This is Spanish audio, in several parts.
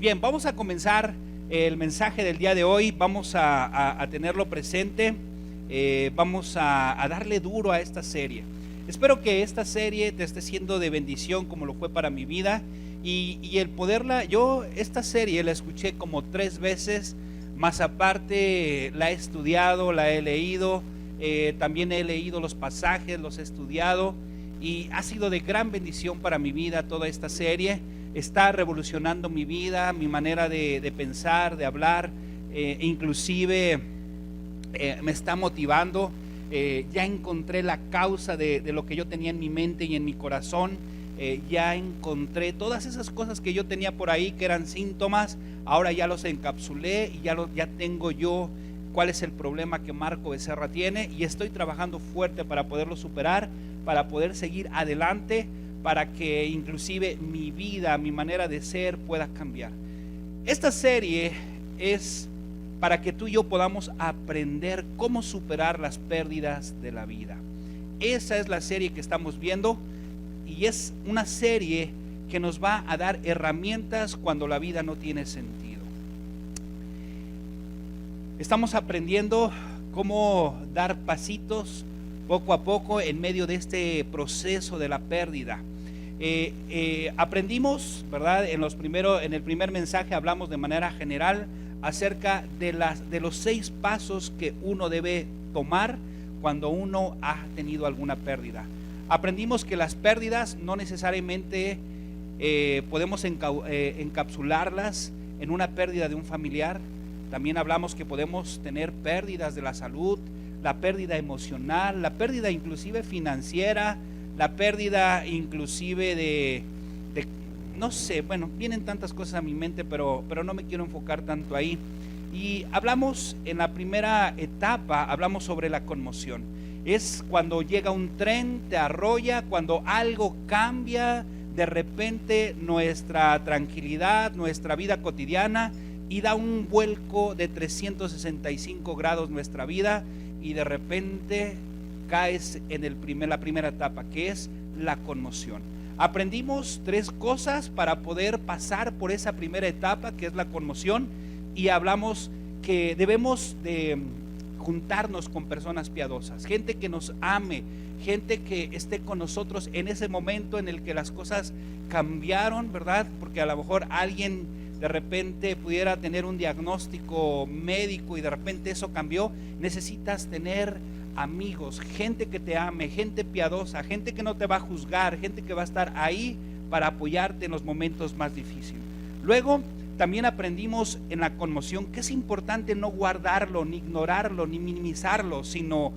bien, vamos a comenzar el mensaje del día de hoy. Vamos a tenerlo presente. Vamos a darle duro a esta serie. Espero que esta serie te esté siendo de bendición como lo fue para mi vida. Y el poderla, yo esta serie la escuché como 3 veces, más aparte la he estudiado, la he leído, también he leído los pasajes, los he estudiado y ha sido de gran bendición para mi vida toda esta serie. Está revolucionando mi vida, mi manera de pensar, de hablar, inclusive me está motivando. Ya encontré la causa de lo que yo tenía en mi mente y en mi corazón. Ya encontré todas esas cosas que yo tenía por ahí que eran síntomas. Ahora ya los encapsulé y ya tengo yo cuál es el problema que Marco Becerra tiene, y estoy trabajando fuerte para poderlo superar, para poder seguir adelante, para que inclusive mi vida, mi manera de ser pueda cambiar. Esta serie es para que tú y yo podamos aprender cómo superar las pérdidas de la vida. Esa es la serie que estamos viendo, y es una serie que nos va a dar herramientas cuando la vida no tiene sentido. Estamos aprendiendo cómo dar pasitos poco a poco en medio de este proceso de la pérdida. Aprendimos, ¿verdad? En el primer mensaje hablamos de manera general acerca de los 6 pasos que uno debe tomar cuando uno ha tenido alguna pérdida. Aprendimos que las pérdidas no necesariamente podemos encapsularlas en una pérdida de un familiar. También hablamos que podemos tener pérdidas de la salud, la pérdida emocional, la pérdida inclusive financiera, la pérdida inclusive de no sé, bueno, vienen tantas cosas a mi mente, pero no me quiero enfocar tanto ahí. Y hablamos en la primera etapa, hablamos sobre la conmoción. Es cuando llega un tren, te arrolla, cuando algo cambia de repente nuestra tranquilidad, nuestra vida cotidiana, y da un vuelco de 365 grados nuestra vida, y de repente caes en la primera etapa, que es la conmoción. Aprendimos 3 cosas para poder pasar por esa primera etapa, que es la conmoción, y hablamos que debemos de juntarnos con personas piadosas, gente que nos ame, gente que esté con nosotros en ese momento en el que las cosas cambiaron, ¿verdad? Porque a lo mejor alguien de repente pudiera tener un diagnóstico médico y de repente eso cambió. Necesitas tener amigos, gente que te ame, gente piadosa, gente que no te va a juzgar, gente que va a estar ahí para apoyarte en los momentos más difíciles. Luego también aprendimos en la conmoción que es importante no guardarlo, ni ignorarlo, ni minimizarlo, sino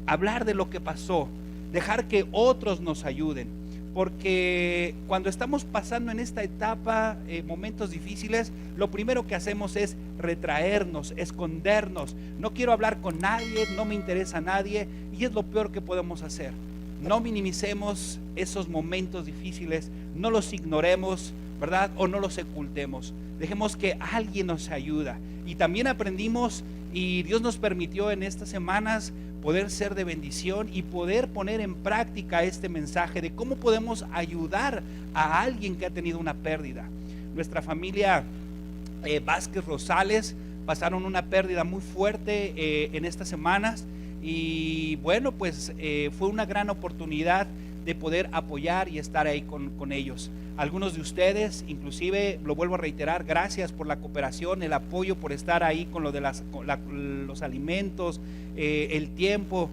hablar de lo que pasó, dejar que otros nos ayuden, porque cuando estamos pasando en esta etapa momentos difíciles, lo primero que hacemos es retraernos, escondernos. No quiero hablar con nadie, no me interesa a nadie, y es lo peor que podemos hacer. No minimicemos esos momentos difíciles, no los ignoremos, ¿verdad? O no los ocultemos. Dejemos que alguien nos ayude. Y también aprendimos, y Dios nos permitió en estas semanas poder ser de bendición y poder poner en práctica este mensaje de cómo podemos ayudar a alguien que ha tenido una pérdida. Nuestra familia Vázquez Rosales pasaron una pérdida muy fuerte en estas semanas, y bueno, pues fue una gran oportunidad de poder apoyar y estar ahí con ellos. Algunos de ustedes, inclusive, lo vuelvo a reiterar, gracias por la cooperación, el apoyo, por estar ahí con lo de los alimentos, el tiempo.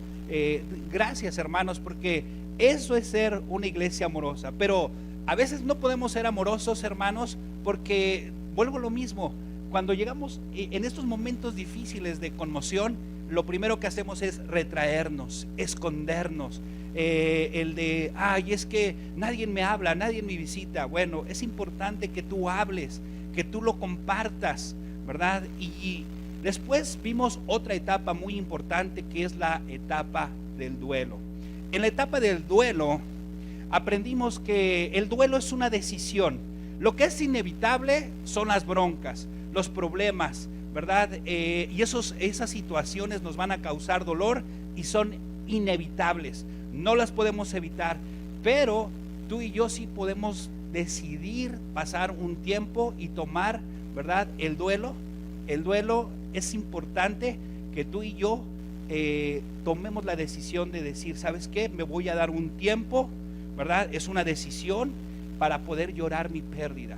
Gracias, hermanos, porque eso es ser una iglesia amorosa. Pero a veces no podemos ser amorosos, hermanos, porque vuelvo a lo mismo. Cuando llegamos en estos momentos difíciles de conmoción, lo primero que hacemos es retraernos, escondernos. Es que nadie me habla, nadie me visita. Bueno, es importante que tú hables, que tú lo compartas, ¿verdad? Y después vimos otra etapa muy importante, que es la etapa del duelo. En la etapa del duelo aprendimos que el duelo es una decisión. Lo que es inevitable son las broncas, los problemas, ¿verdad? Y esas situaciones nos van a causar dolor y son inevitables. No las podemos evitar, pero tú y yo sí podemos decidir pasar un tiempo y tomar, ¿verdad?, el duelo. El duelo es importante que tú y yo tomemos la decisión de decir, ¿sabes qué? Me voy a dar un tiempo, ¿verdad? Es una decisión para poder llorar mi pérdida,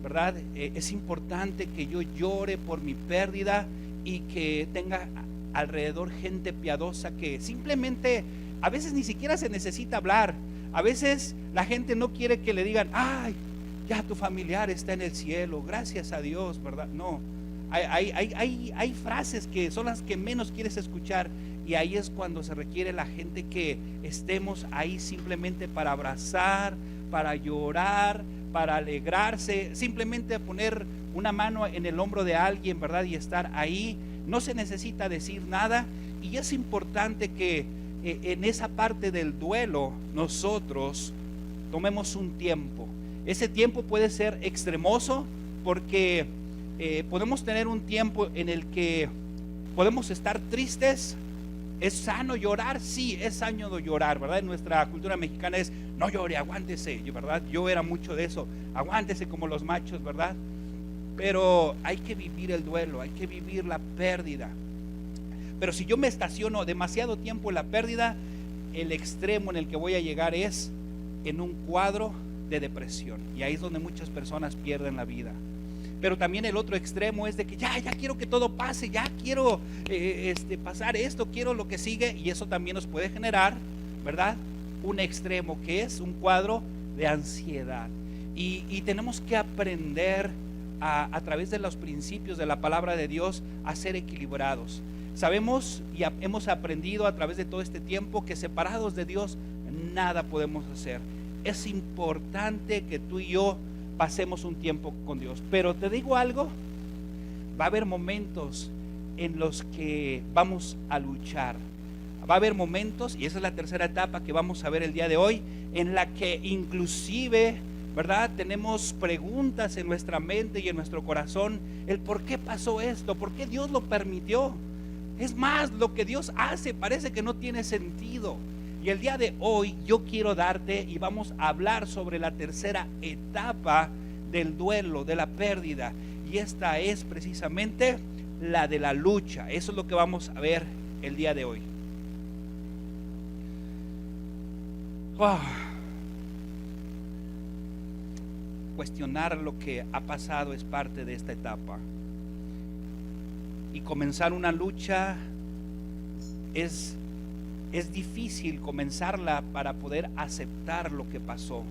¿verdad? Es importante que yo llore por mi pérdida y que tenga alrededor gente piadosa que simplemente, a veces ni siquiera se necesita hablar. A veces la gente no quiere que le digan, ay, ya tu familiar está en el cielo, gracias a Dios, ¿verdad? No, hay frases que son las que menos quieres escuchar, y ahí es cuando se requiere la gente que estemos ahí simplemente para abrazar, para llorar, para alegrarse, simplemente poner una mano en el hombro de alguien, ¿verdad? Y estar ahí. No se necesita decir nada, y es importante que en esa parte del duelo nosotros tomemos un tiempo. Ese tiempo puede ser extremoso porque podemos tener un tiempo en el que podemos estar tristes. ¿Es sano llorar? Sí, es sano llorar, ¿verdad? En nuestra cultura mexicana es, no llore, aguántese, ¿verdad? Yo era mucho de eso, aguántese como los machos, ¿verdad? Pero hay que vivir el duelo, hay que vivir la pérdida. Pero si yo me estaciono demasiado tiempo en la pérdida, el extremo en el que voy a llegar es en un cuadro de depresión, y ahí es donde muchas personas pierden la vida. Pero también el otro extremo es de que ya quiero que todo pase, ya quiero pasar esto, quiero lo que sigue, y eso también nos puede generar, ¿verdad?, un extremo que es un cuadro de ansiedad. Y tenemos que aprender a través de los principios de la palabra de Dios a ser equilibrados. Sabemos y hemos aprendido a través de todo este tiempo que separados de Dios nada podemos hacer. Es importante que tú y yo pasemos un tiempo con Dios. Pero te digo algo, va a haber momentos en los que vamos a luchar. Va a haber momentos, y esa es la tercera etapa que vamos a ver el día de hoy, en la que inclusive, ¿verdad?, tenemos preguntas en nuestra mente y en nuestro corazón, el por qué pasó esto, por qué Dios lo permitió. Es más, lo que Dios hace parece que no tiene sentido. Y el día de hoy yo quiero darte, y vamos a hablar sobre la tercera etapa del duelo, de la pérdida, y esta es precisamente la de la lucha. Eso es lo que vamos a ver el día de hoy. Cuestionar lo que ha pasado es parte de esta etapa, y comenzar una lucha es difícil comenzarla para poder aceptar lo que pasó.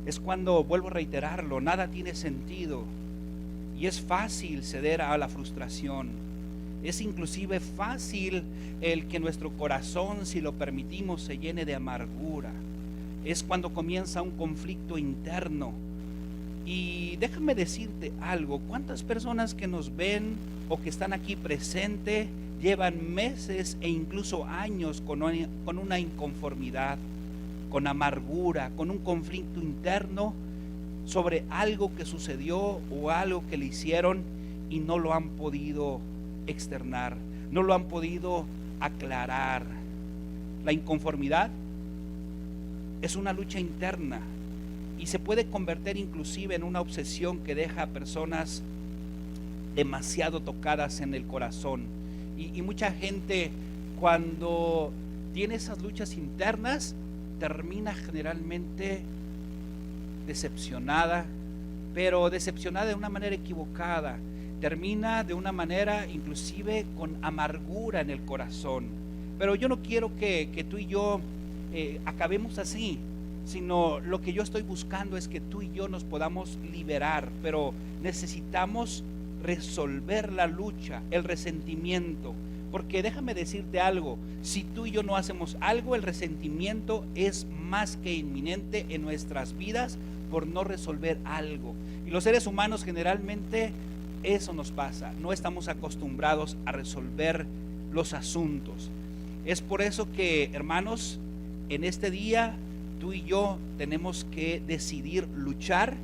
Es cuando, vuelvo a reiterarlo, nada tiene sentido, y es fácil ceder a la frustración. Es inclusive fácil el que nuestro corazón, si lo permitimos, se llene de amargura. Es cuando comienza un conflicto interno. Y déjame decirte algo, ¿cuántas personas que nos ven o que están aquí presentes llevan meses e incluso años con una inconformidad, con amargura, con un conflicto interno sobre algo que sucedió o algo que le hicieron, y no lo han podido externar, no lo han podido aclarar? La inconformidad es una lucha interna y se puede convertir inclusive en una obsesión que deja a personas demasiado tocadas en el corazón. Y mucha gente, cuando tiene esas luchas internas, termina generalmente decepcionada, pero decepcionada de una manera equivocada. Termina de una manera inclusive con amargura en el corazón. Pero yo no quiero que tú y yo acabemos así, sino lo que yo estoy buscando es que tú y yo nos podamos liberar. Pero necesitamos resolver la lucha, el resentimiento, porque déjame decirte algo, si tú y yo no hacemos algo, el resentimiento es más que inminente en nuestras vidas por no resolver algo. Y los seres humanos generalmente eso nos pasa, no estamos acostumbrados a resolver los asuntos. Es por eso que, hermanos, en este día tú y yo tenemos que decidir luchar.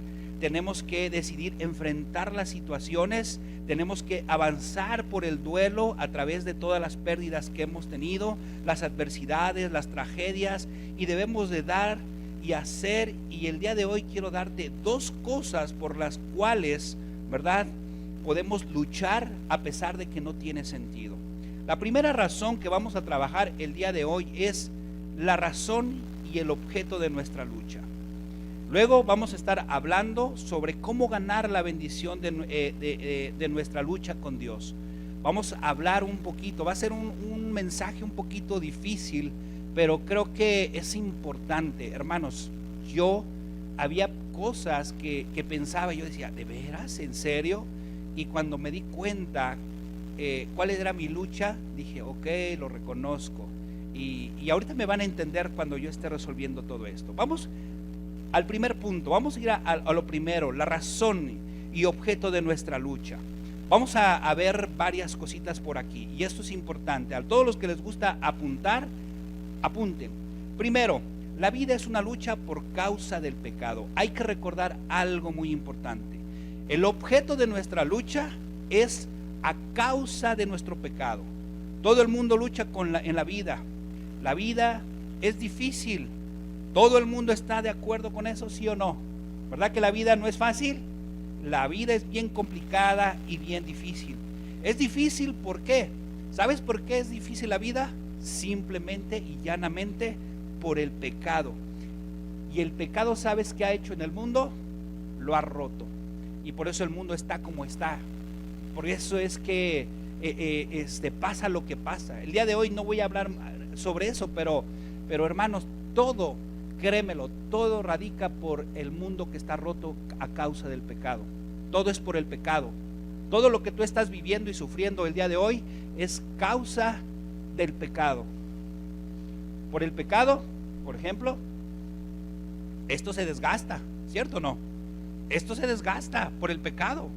Tenemos que decidir enfrentar las situaciones, tenemos que avanzar por el duelo a través de todas las pérdidas que hemos tenido, las adversidades, las tragedias, y debemos de dar y hacer, y el día de hoy quiero darte dos cosas por las cuales, ¿verdad?, podemos luchar a pesar de que no tiene sentido. La primera razón que vamos a trabajar el día de hoy es la razón y el objeto de nuestra lucha. Luego vamos a estar hablando sobre cómo ganar la bendición de nuestra lucha con Dios. Vamos a hablar un poquito, va a ser un mensaje un poquito difícil, pero creo que es importante. Hermanos, yo había cosas que pensaba, yo decía, ¿de veras? ¿En serio? Y cuando me di cuenta cuál era mi lucha, dije, ok, lo reconozco. Y ahorita me van a entender cuando yo esté resolviendo todo esto. Vamos al primer punto, vamos a ir a lo primero, la razón y objeto de nuestra lucha. Vamos a ver varias cositas por aquí, y esto es importante. A todos los que les gusta apuntar, apunten. Primero, la vida es una lucha por causa del pecado. Hay que recordar algo muy importante. El objeto de nuestra lucha es a causa de nuestro pecado. Todo el mundo lucha en la vida. La vida es difícil. ¿Todo el mundo está de acuerdo con eso, sí o no? ¿Verdad que la vida no es fácil? La vida es bien complicada y bien difícil. Es difícil, ¿por qué? ¿Sabes por qué es difícil la vida? Simplemente y llanamente por el pecado. Y el pecado, ¿sabes qué ha hecho en el mundo? Lo ha roto. Y por eso el mundo está como está. Por eso es que pasa lo que pasa. El día de hoy no voy a hablar sobre eso, pero hermanos, todo, créemelo, todo radica por el mundo que está roto a causa del pecado. Todo es por el pecado. Todo lo que tú estás viviendo y sufriendo el día de hoy es causa del pecado. Por el pecado, por ejemplo, esto se desgasta, ¿cierto o no? Esto se desgasta por el pecado.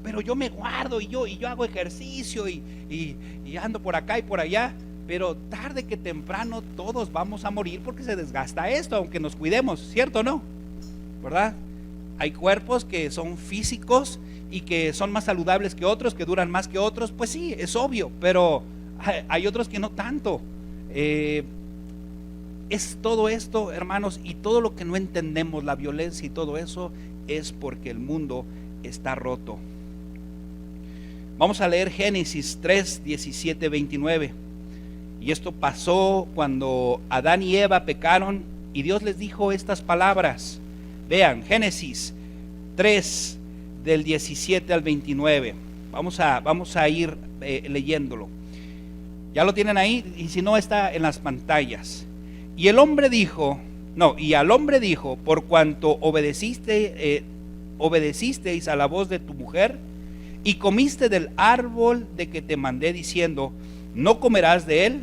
Pero yo me guardo y yo hago ejercicio y ando por acá y por allá. Pero tarde que temprano todos vamos a morir porque se desgasta esto, aunque nos cuidemos, ¿cierto o no? ¿Verdad? Hay cuerpos que son físicos y que son más saludables que otros, que duran más que otros. Pues sí, es obvio, pero hay otros que no tanto. Es todo esto, hermanos, y todo lo que no entendemos, la violencia y todo eso, es porque el mundo está roto. Vamos a leer Génesis 3, 17, 29. Y esto pasó cuando Adán y Eva pecaron y Dios les dijo estas palabras. Vean, Génesis 3 del 17 al 29. Vamos a ir leyéndolo. Ya lo tienen ahí, y si no está en las pantallas. Y al hombre dijo, por cuanto obedecisteis a la voz de tu mujer y comiste del árbol de que te mandé diciendo, no comerás de él,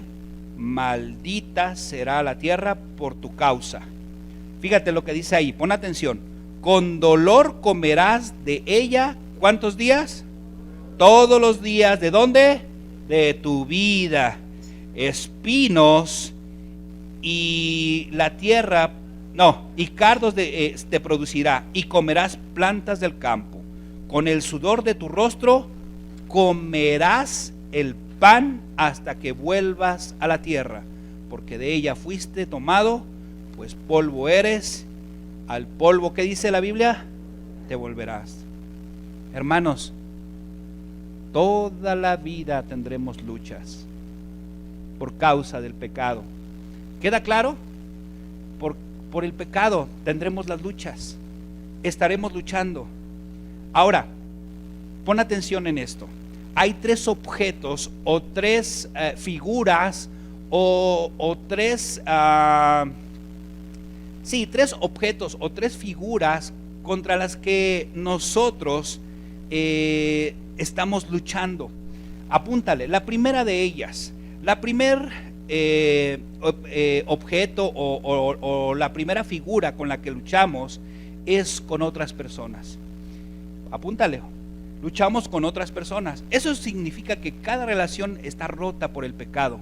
maldita será la tierra por tu causa. Fíjate lo que dice ahí, pon atención. Con dolor comerás de ella, ¿cuántos días? Todos los días. ¿De dónde? De tu vida. Espinos y la tierra, y cardos te producirá, y comerás plantas del campo. Con el sudor de tu rostro comerás el pan hasta que vuelvas a la tierra, porque de ella fuiste tomado, pues polvo eres, al polvo, ¿qué dice la Biblia? Te volverás. Hermanos, toda la vida tendremos luchas por causa del pecado. ¿Queda claro? Por el pecado tendremos las luchas, estaremos luchando. Ahora, pon atención en esto. Hay tres objetos o tres figuras tres objetos o tres figuras contra las que nosotros estamos luchando. Apúntale, la primera de ellas, la primer objeto o la primera figura con la que luchamos es con otras personas. Apúntale. Luchamos con otras personas. Eso significa que cada relación está rota por el pecado.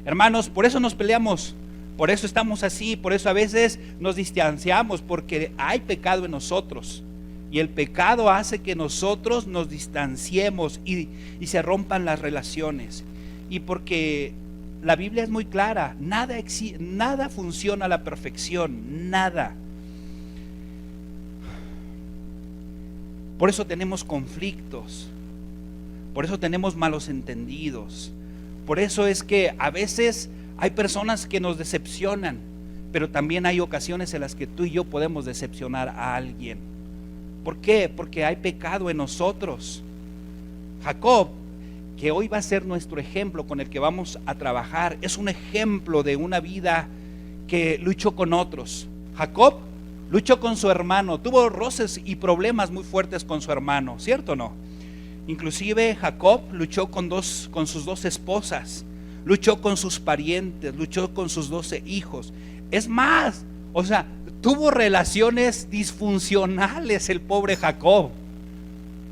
Hermanos, por eso nos peleamos, por eso estamos así, por eso a veces nos distanciamos, porque hay pecado en nosotros. Y el pecado hace que nosotros nos distanciemos y se rompan las relaciones. Y porque la Biblia es muy clara, nada funciona a la perfección, nada. Por eso tenemos conflictos, por eso tenemos malos entendidos. Por eso es que a veces hay personas que nos decepcionan, pero también hay ocasiones en las que tú y yo podemos decepcionar a alguien. ¿Por qué? Porque hay pecado en nosotros. Jacob, que hoy va a ser nuestro ejemplo con el que vamos a trabajar, es un ejemplo de una vida que luchó con otros. Jacob luchó con su hermano, tuvo roces y problemas muy fuertes con su hermano, ¿cierto o no? Inclusive Jacob luchó con sus 2 esposas, luchó con sus parientes, luchó con sus 12 hijos. Es más, tuvo relaciones disfuncionales el pobre Jacob.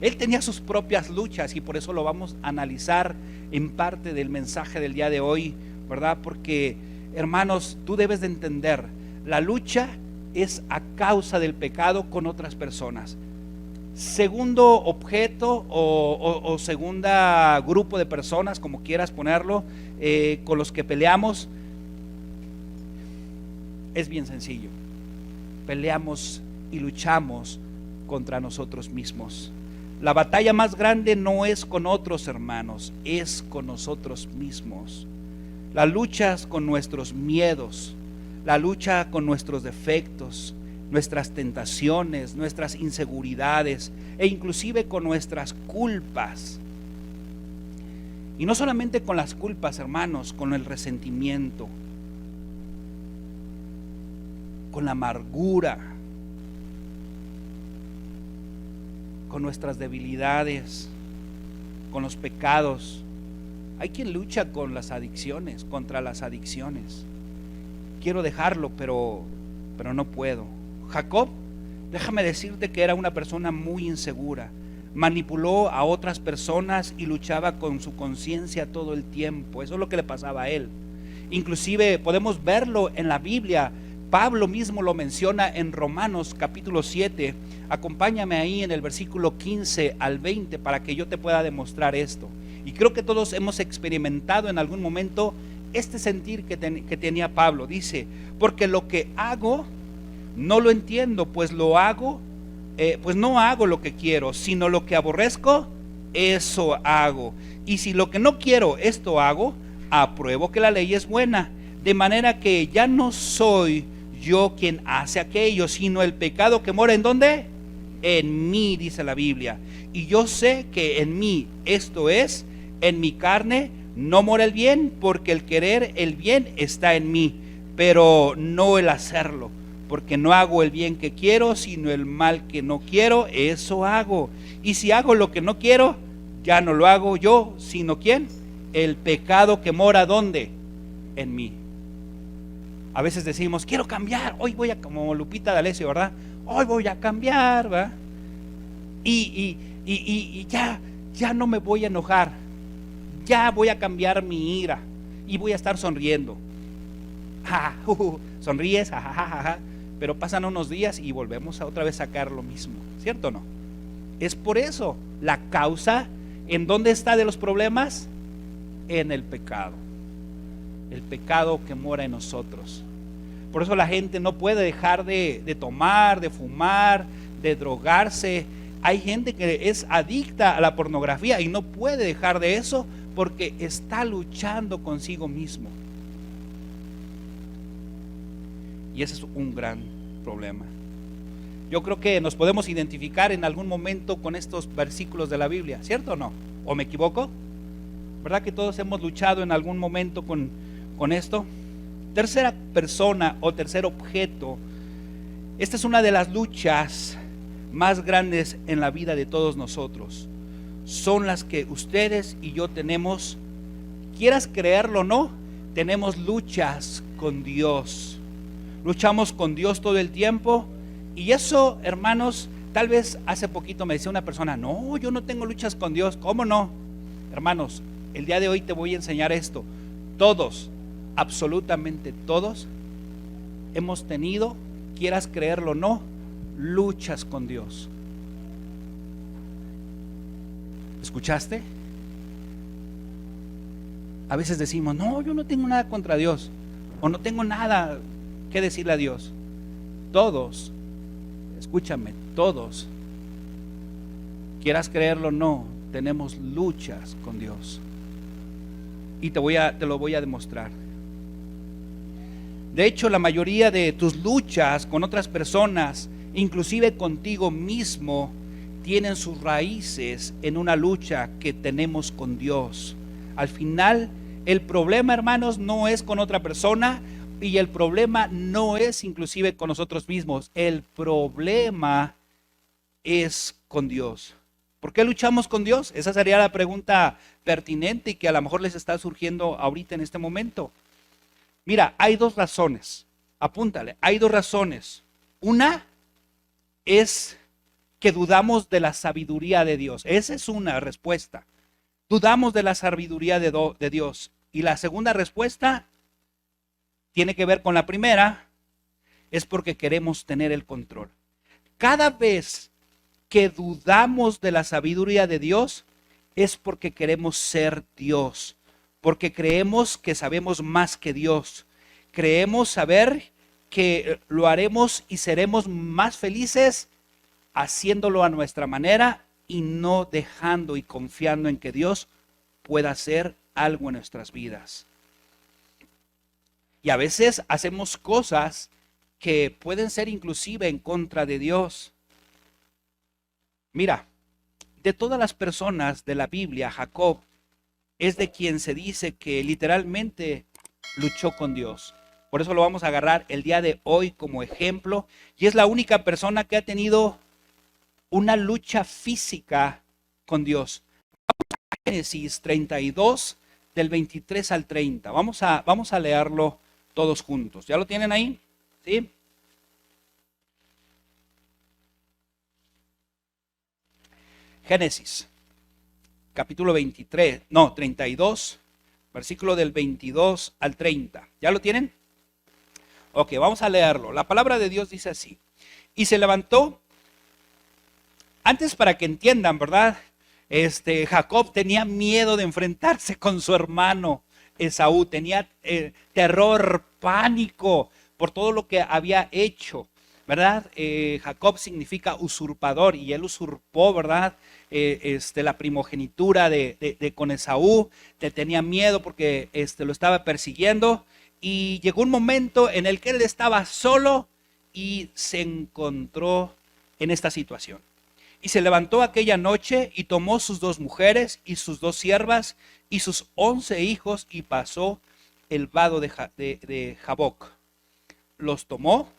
Él tenía sus propias luchas y por eso lo vamos a analizar en parte del mensaje del día de hoy, ¿verdad? Porque, hermanos, tú debes de entender, la lucha es a causa del pecado con otras personas. Segundo objeto o segunda grupo de personas, como quieras ponerlo, con los que peleamos, es bien sencillo. Peleamos y luchamos contra nosotros mismos. La batalla más grande no es con otros hermanos, es con nosotros mismos. La lucha es con nuestros miedos, la lucha con nuestros defectos, nuestras tentaciones, nuestras inseguridades e inclusive con nuestras culpas. Y no solamente con las culpas, hermanos, con el resentimiento, con la amargura, con nuestras debilidades, con los pecados. Hay quien lucha con las adicciones, contra las adicciones. Quiero dejarlo, pero no puedo. Jacob, déjame decirte que era una persona muy insegura. Manipuló a otras personas y luchaba con su conciencia todo el tiempo. Eso es lo que le pasaba a él. Inclusive podemos verlo en la Biblia. Pablo mismo lo menciona en Romanos capítulo 7. Acompáñame ahí en el versículo 15 al 20 para que yo te pueda demostrar esto. Y creo que todos hemos experimentado en algún momento este sentir que tenía Pablo. Dice, porque lo que hago no lo entiendo, pues no hago lo que quiero, sino lo que aborrezco, eso hago. Y si lo que no quiero, esto hago, apruebo que la ley es buena, de manera que ya no soy yo quien hace aquello, sino el pecado que mora ¿en dónde? En mí, dice la Biblia. Y yo sé que en mí, esto es, en mi carne, no mora el bien, porque el querer el bien está en mí, pero no el hacerlo. Porque no hago el bien que quiero, sino el mal que no quiero, eso hago. Y si hago lo que no quiero, ya no lo hago yo, sino ¿quién? El pecado que mora ¿dónde? En mí. A veces decimos, quiero cambiar, hoy voy a, como Lupita D'Alessio, ¿verdad? Hoy voy a cambiar, ¿verdad? Y ya no me voy a enojar, ya voy a cambiar mi ira y voy a estar sonriendo. Sonríes, pero pasan unos días y volvemos a otra vez sacar lo mismo, ¿cierto o no? Es por eso, la causa, ¿en dónde está de los problemas? En el pecado que mora en nosotros. Por eso la gente no puede dejar de tomar, de fumar, de drogarse. Hay gente que es adicta a la pornografía y no puede dejar de eso porque está luchando consigo mismo. Y ese es un gran problema. Yo creo que nos podemos identificar en algún momento con estos versículos de la Biblia, ¿cierto o no? ¿O me equivoco? ¿Verdad que todos hemos luchado en algún momento con esto? Tercera persona o tercer objeto. Esta es una de las luchas más grandes en la vida de todos nosotros. Son las que ustedes y yo tenemos, quieras creerlo o no, tenemos luchas con Dios. Luchamos con Dios todo el tiempo. Y eso, hermanos, tal vez hace poquito me decía una persona, no, yo no tengo luchas con Dios. ¿Cómo no? Hermanos, el día de hoy te voy a enseñar esto. Todos, absolutamente todos, hemos tenido, quieras creerlo o no, luchas con Dios. ¿Escuchaste? A veces decimos, no, yo no tengo nada contra Dios, o no tengo nada que decirle a Dios. Todos, escúchame, todos Quieras creerlo o no, tenemos luchas con Dios. Y te lo voy a demostrar. De hecho, la mayoría de tus luchas con otras personas, inclusive contigo mismo, tienen sus raíces en una lucha que tenemos con Dios. Al final, el problema, hermanos, no es con otra persona, y el problema no es inclusive con nosotros mismos. El problema es con Dios. ¿Por qué luchamos con Dios? Esa sería la pregunta pertinente y que a lo mejor les está surgiendo ahorita en este momento. Mira, hay dos razones. Apúntale, hay dos razones. Una es que dudamos de la sabiduría de Dios. Esa es una respuesta. Dudamos de la sabiduría de Dios. Y la segunda respuesta tiene que ver con la primera, es porque queremos tener el control. Cada vez que dudamos de la sabiduría de Dios, es porque queremos ser Dios, porque creemos que sabemos más que Dios. Creemos saber que lo haremos y seremos más felices haciéndolo a nuestra manera y no dejando y confiando en que Dios pueda hacer algo en nuestras vidas. Y a veces hacemos cosas que pueden ser inclusive en contra de Dios. Mira, de todas las personas de la Biblia, Jacob es de quien se dice que literalmente luchó con Dios. Por eso lo vamos a agarrar el día de hoy como ejemplo. Y es la única persona que ha tenido una lucha física con Dios. Génesis 32, del 23 al 30. Vamos a leerlo todos juntos. ¿Ya lo tienen ahí? ¿Sí? Génesis, capítulo 32, versículo del 22 al 30. ¿Ya lo tienen? Ok, vamos a leerlo. La palabra de Dios dice así. Y se levantó, antes para que entiendan, ¿verdad? Jacob tenía miedo de enfrentarse con su hermano Esaú. Tenía terror, pánico por todo lo que había hecho, ¿verdad? Jacob significa usurpador y él usurpó, ¿verdad? La primogenitura de con Esaú. Tenía miedo porque lo estaba persiguiendo y llegó un momento en el que él estaba solo y se encontró en esta situación. Y se levantó aquella noche y tomó sus 2 mujeres y sus 2 siervas y sus 11 hijos y pasó el vado de Jaboc. Los tomó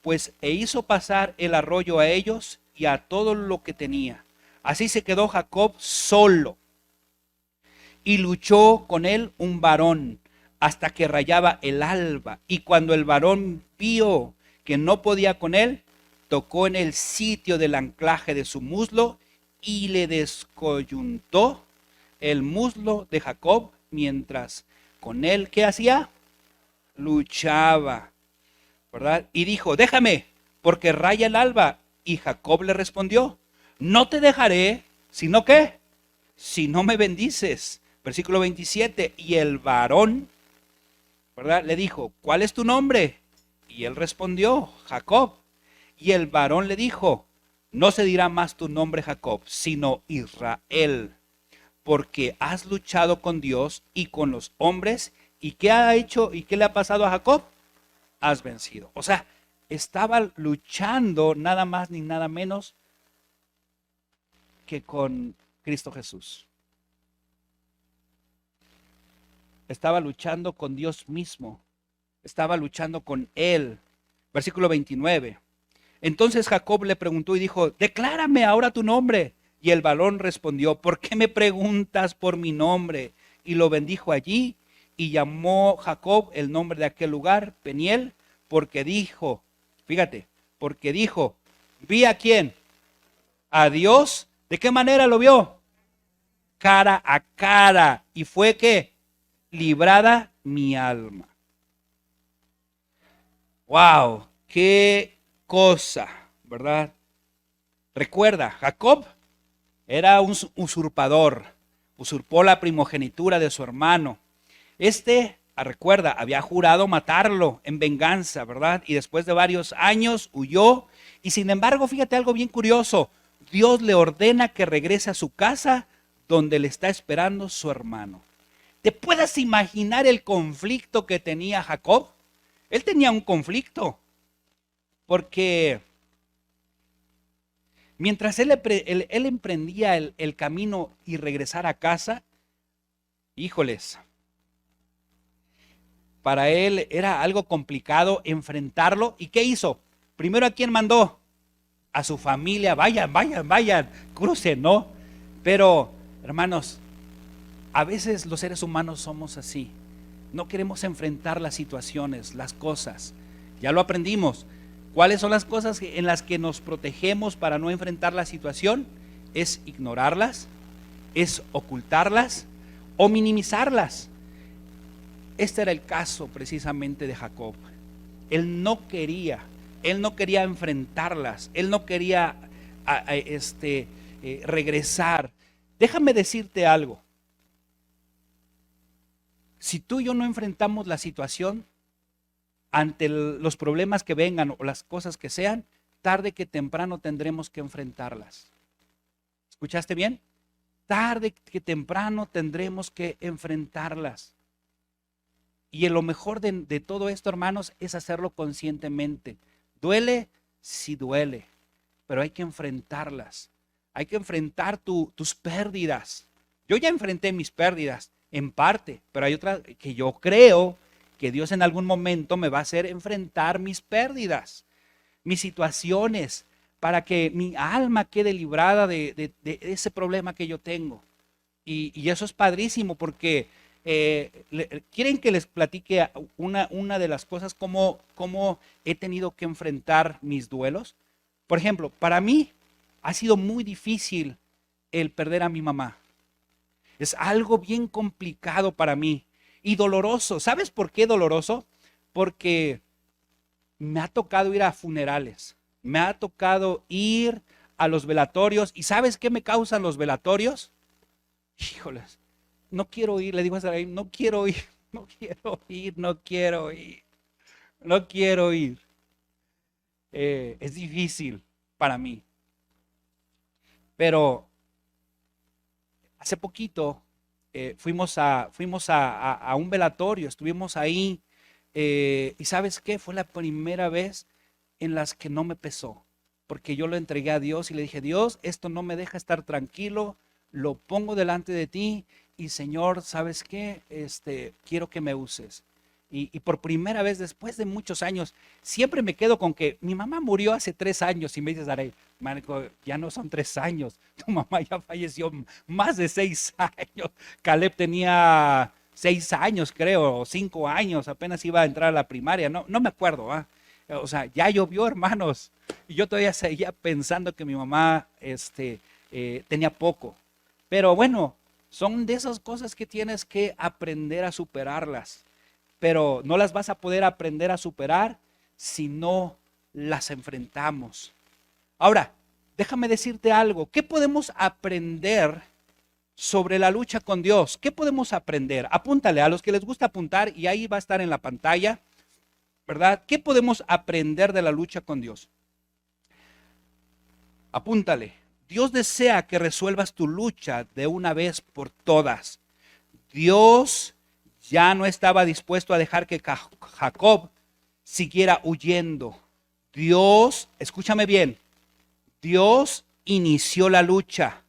pues e hizo pasar el arroyo a ellos y a todo lo que tenía. Así se quedó Jacob solo y luchó con él un varón hasta que rayaba el alba. Y cuando el varón vio que no podía con él, tocó en el sitio del anclaje de su muslo y le descoyuntó el muslo de Jacob mientras con él, ¿qué hacía? Luchaba, ¿verdad? Y dijo, déjame, porque raya el alba. Y Jacob le respondió, no te dejaré, sino que, si no me bendices. Versículo 27, y el varón, ¿verdad? Le dijo, ¿cuál es tu nombre? Y él respondió, Jacob. Y el varón le dijo, no se dirá más tu nombre Jacob, sino Israel, porque has luchado con Dios y con los hombres. ¿Y qué ha hecho y qué le ha pasado a Jacob? Has vencido. O sea, estaba luchando nada más ni nada menos que con Cristo Jesús. Estaba luchando con Dios mismo. Estaba luchando con Él. Versículo 29. Entonces Jacob le preguntó y dijo, declárame ahora tu nombre. Y el varón respondió, ¿por qué me preguntas por mi nombre? Y lo bendijo allí y llamó Jacob el nombre de aquel lugar, Peniel, porque dijo, fíjate, porque dijo, ¿vi a quién? A Dios. ¿De qué manera lo vio? Cara a cara. Y fue que librada mi alma. Wow, qué cosa, ¿verdad? Recuerda, Jacob era un usurpador, usurpó la primogenitura de su hermano. Recuerda, había jurado matarlo en venganza, ¿verdad? Y después de varios años huyó. Y sin embargo, fíjate algo bien curioso, Dios le ordena que regrese a su casa donde le está esperando su hermano. ¿Te puedes imaginar el conflicto que tenía Jacob? Él tenía un conflicto, porque mientras él emprendía el camino y regresar a casa, híjoles, para él era algo complicado enfrentarlo. ¿Y qué hizo? Primero, ¿a quién mandó? A su familia, vayan, crucen, ¿no? Pero, hermanos, a veces los seres humanos somos así. No queremos enfrentar las situaciones, las cosas. Ya lo aprendimos. ¿Cuáles son las cosas en las que nos protegemos para no enfrentar la situación? Es ignorarlas, es ocultarlas o minimizarlas. Este era el caso precisamente de Jacob. Él no quería enfrentarlas, él no quería regresar. Déjame decirte algo. Si tú y yo no enfrentamos la situación ante los problemas que vengan o las cosas que sean, tarde que temprano tendremos que enfrentarlas. ¿Escuchaste bien? Tarde que temprano tendremos que enfrentarlas. Y lo mejor de todo esto, hermanos, es hacerlo conscientemente. ¿Duele? Sí duele, pero hay que enfrentarlas. Hay que enfrentar tus pérdidas. Yo ya enfrenté mis pérdidas en parte, pero hay otra que yo creo que Dios en algún momento me va a hacer enfrentar mis pérdidas, mis situaciones, para que mi alma quede librada de ese problema que yo tengo. Y eso es padrísimo porque quieren que les platique una de las cosas, cómo he tenido que enfrentar mis duelos. Por ejemplo, para mí ha sido muy difícil el perder a mi mamá. Es algo bien complicado para mí y doloroso. ¿Sabes por qué doloroso? Porque me ha tocado ir a funerales, me ha tocado ir a los velatorios. ¿Y sabes qué me causan los velatorios? Híjoles, no quiero ir, le digo a Sarai, no quiero ir, no quiero ir, no quiero ir, no quiero ir. Es difícil para mí. Pero hace poquito fuimos a un velatorio, estuvimos ahí y ¿sabes qué? Fue la primera vez en las que no me pesó, porque yo lo entregué a Dios y le dije, Dios, esto no me deja estar tranquilo, lo pongo delante de ti y Señor, ¿sabes qué? Quiero que me uses. Y por primera vez después de muchos años, siempre me quedo con que mi mamá murió hace 3 años y me dices, Aray, Marco, ya no son 3 años, tu mamá ya falleció más de 6 años. Caleb tenía 6 años, creo, o 5 años, apenas iba a entrar a la primaria, no me acuerdo, ¿ah? O sea, ya llovió, hermanos, y yo todavía seguía pensando que mi mamá tenía poco. Pero bueno, son de esas cosas que tienes que aprender a superarlas. Pero no las vas a poder aprender a superar si no las enfrentamos. Ahora, déjame decirte algo. ¿Qué podemos aprender sobre la lucha con Dios? ¿Qué podemos aprender? Apúntale a los que les gusta apuntar y ahí va a estar en la pantalla, ¿verdad? ¿Qué podemos aprender de la lucha con Dios? Apúntale. Dios desea que resuelvas tu lucha de una vez por todas. Dios ya no estaba dispuesto a dejar que Jacob siguiera huyendo. Dios, escúchame bien, Dios inició la lucha.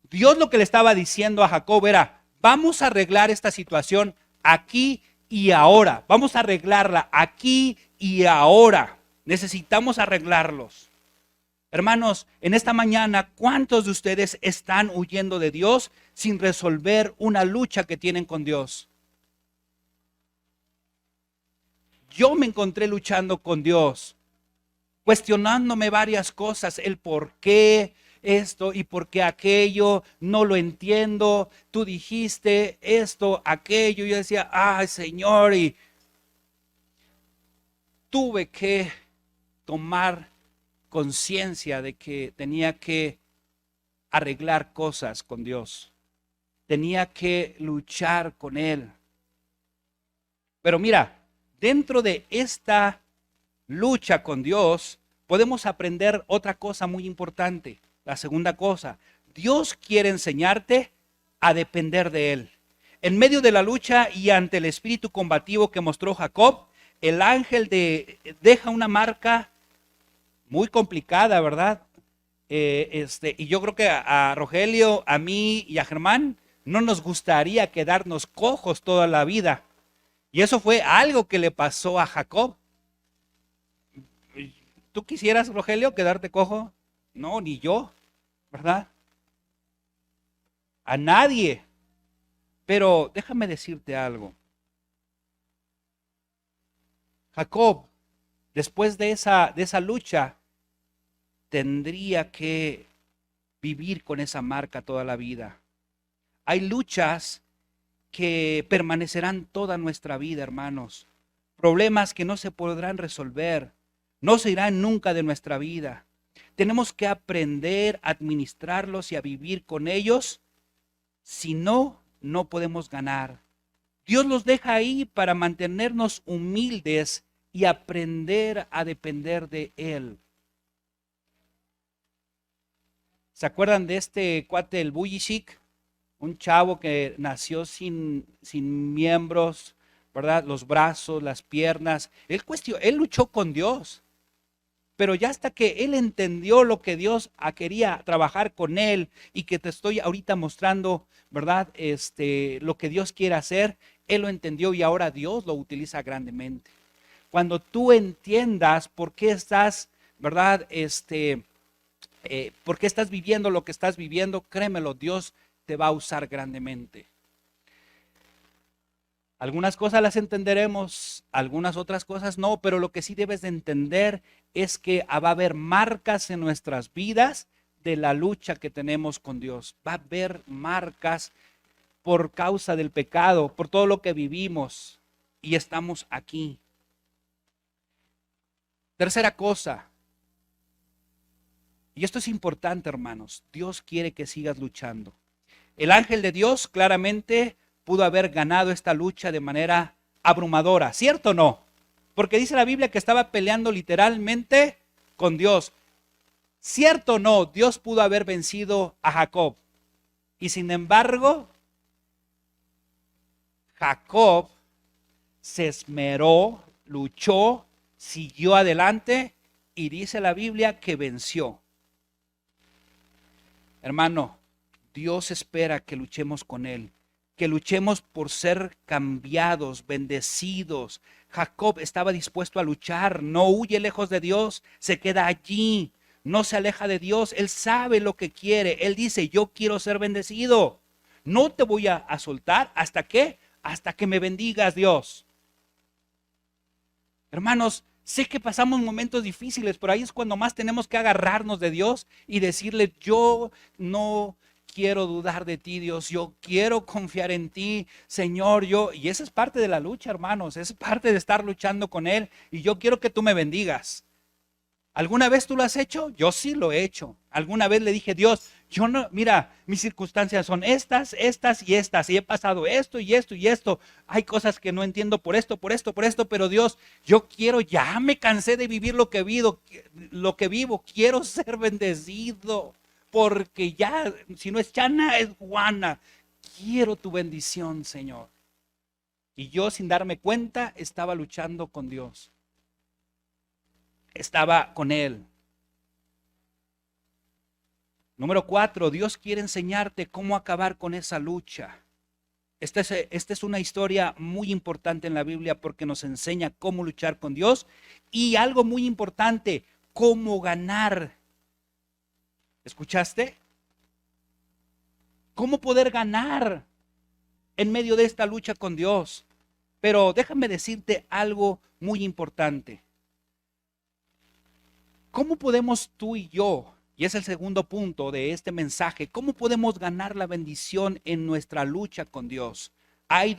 Dios lo que le estaba diciendo a Jacob era, vamos a arreglar esta situación aquí y ahora. Vamos a arreglarla aquí y ahora. Necesitamos arreglarlos. Hermanos, en esta mañana, ¿cuántos de ustedes están huyendo de Dios sin resolver una lucha que tienen con Dios? Yo me encontré luchando con Dios, cuestionándome varias cosas, el por qué esto y por qué aquello, no lo entiendo, tú dijiste esto, aquello, yo decía, ay Señor, y tuve que tomar conciencia de que tenía que arreglar cosas con Dios, tenía que luchar con Él. Pero mira, dentro de esta lucha con Dios, podemos aprender otra cosa muy importante. La segunda cosa, Dios quiere enseñarte a depender de Él. En medio de la lucha y ante el espíritu combativo que mostró Jacob, el ángel deja una marca muy complicada, ¿verdad? Y yo creo que a Rogelio, a mí y a Germán no nos gustaría quedarnos cojos toda la vida. Y eso fue algo que le pasó a Jacob. ¿Tú quisieras, Rogelio, quedarte cojo? No, ni yo, ¿verdad? A nadie. Pero déjame decirte algo. Jacob, después de esa lucha, tendría que vivir con esa marca toda la vida. Hay luchas que permanecerán toda nuestra vida, hermanos. Problemas que no se podrán resolver, no se irán nunca de nuestra vida. Tenemos que aprender a administrarlos y a vivir con ellos. Si no, no podemos ganar. Dios los deja ahí para mantenernos humildes y aprender a depender de Él. ¿Se acuerdan de este cuate, el Bujicic? Un chavo que nació sin miembros, ¿verdad? Los brazos, las piernas. Él luchó con Dios. Pero ya hasta que él entendió lo que Dios quería trabajar con él y que te estoy ahorita mostrando, ¿verdad? Lo que Dios quiere hacer, él lo entendió y ahora Dios lo utiliza grandemente. Cuando tú entiendas por qué estás, ¿verdad? Por qué estás viviendo lo que estás viviendo, créemelo, Dios te va a usar grandemente. Algunas cosas las entenderemos, algunas otras cosas no, pero lo que sí debes de entender es que va a haber marcas en nuestras vidas de la lucha que tenemos con Dios. Va a haber marcas por causa del pecado, por todo lo que vivimos y estamos aquí. Tercera cosa, y esto es importante, hermanos, Dios quiere que sigas luchando. El ángel de Dios claramente pudo haber ganado esta lucha de manera abrumadora, ¿cierto o no? Porque dice la Biblia que estaba peleando literalmente con Dios. ¿Cierto o no? Dios pudo haber vencido a Jacob. Y sin embargo, Jacob se esmeró, luchó, siguió adelante y dice la Biblia que venció. Hermano, Dios espera que luchemos con Él, que luchemos por ser cambiados, bendecidos. Jacob estaba dispuesto a luchar, no huye lejos de Dios, se queda allí, no se aleja de Dios. Él sabe lo que quiere, él dice, yo quiero ser bendecido. No te voy a soltar, ¿hasta qué? Hasta que me bendigas, Dios. Hermanos, sé que pasamos momentos difíciles, pero ahí es cuando más tenemos que agarrarnos de Dios y decirle, yo no quiero dudar de ti, Dios, yo quiero confiar en ti, Señor, y esa es parte de la lucha, hermanos, es parte de estar luchando con Él, y yo quiero que tú me bendigas. ¿Alguna vez tú lo has hecho? Yo sí lo he hecho. Alguna vez le dije, Dios, yo no, mira, mis circunstancias son estas y estas, y he pasado esto y esto y esto. Hay cosas que no entiendo por esto, pero Dios, yo quiero, ya me cansé de vivir lo que vivo, quiero ser bendecido. Porque ya, si no es Chana, es Juana. Quiero tu bendición, Señor. Y yo, sin darme cuenta, estaba luchando con Dios. Estaba con Él. Número 4, Dios quiere enseñarte cómo acabar con esa lucha. Esta es una historia muy importante en la Biblia porque nos enseña cómo luchar con Dios y algo muy importante, cómo ganar. ¿Escuchaste? ¿Cómo poder ganar en medio de esta lucha con Dios? Pero déjame decirte algo muy importante. ¿Cómo podemos tú y yo, y es el segundo punto de este mensaje, cómo podemos ganar la bendición en nuestra lucha con Dios? Hay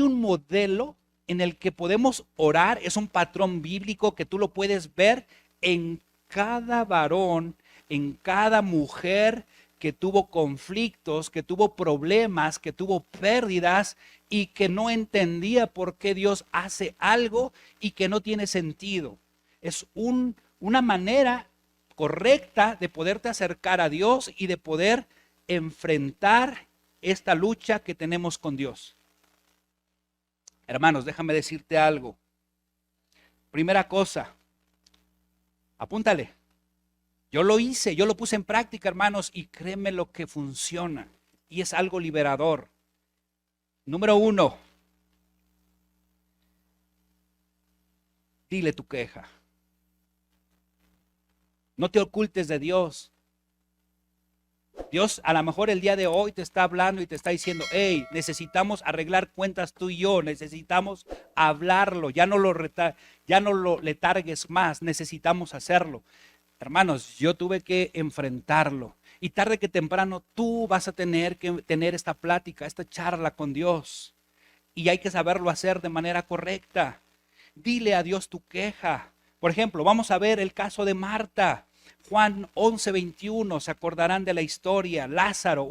un modelo en el que podemos orar, es un patrón bíblico que tú lo puedes ver en cada varón, en cada mujer que tuvo conflictos, que tuvo problemas, que tuvo pérdidas y que no entendía por qué Dios hace algo y que no tiene sentido. Es una manera correcta de poderte acercar a Dios y de poder enfrentar esta lucha que tenemos con Dios. Hermanos, déjame decirte algo. Primera cosa, apúntale. Yo lo hice, yo lo puse en práctica, hermanos, y créeme lo que funciona. Y es algo liberador. Número 1, dile tu queja. No te ocultes de Dios. Dios a lo mejor el día de hoy te está hablando y te está diciendo, hey, necesitamos arreglar cuentas tú y yo, necesitamos hablarlo, ya no lo letargues más, necesitamos hacerlo. Hermanos, yo tuve que enfrentarlo y tarde que temprano tú vas a tener que tener esta plática, esta charla con Dios y hay que saberlo hacer de manera correcta. Dile a Dios tu queja. Por ejemplo, vamos a ver el caso de Marta. Juan 11:21, se acordarán de la historia. Lázaro,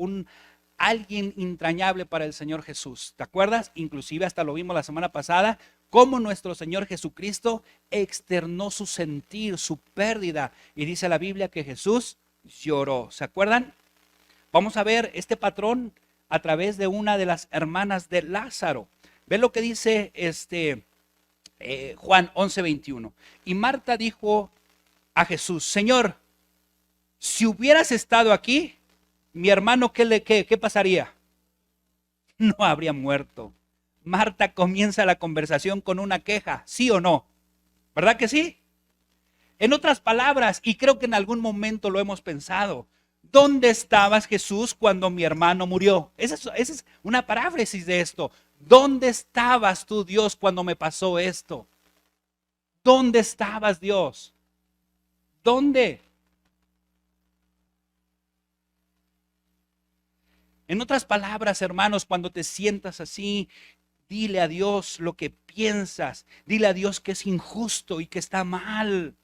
alguien entrañable para el Señor Jesús. ¿Te acuerdas? Inclusive hasta lo vimos la semana pasada, cómo nuestro Señor Jesucristo externó su sentir, su pérdida. Y dice la Biblia que Jesús lloró. ¿Se acuerdan? Vamos a ver este patrón a través de una de las hermanas de Lázaro. Ve lo que dice Juan 11:21. Y Marta dijo a Jesús, Señor, si hubieras estado aquí, mi hermano, ¿qué pasaría? No habría muerto. Marta comienza la conversación con una queja, ¿sí o no? ¿Verdad que sí? En otras palabras, y creo que en algún momento lo hemos pensado, ¿dónde estabas, Jesús, cuando mi hermano murió? Esa es una paráfrasis de esto. ¿Dónde estabas tú, Dios, cuando me pasó esto? ¿Dónde estabas, Dios? ¿Dónde? En otras palabras, hermanos, cuando te sientas así, dile a Dios lo que piensas. Dile a Dios que es injusto y que está mal.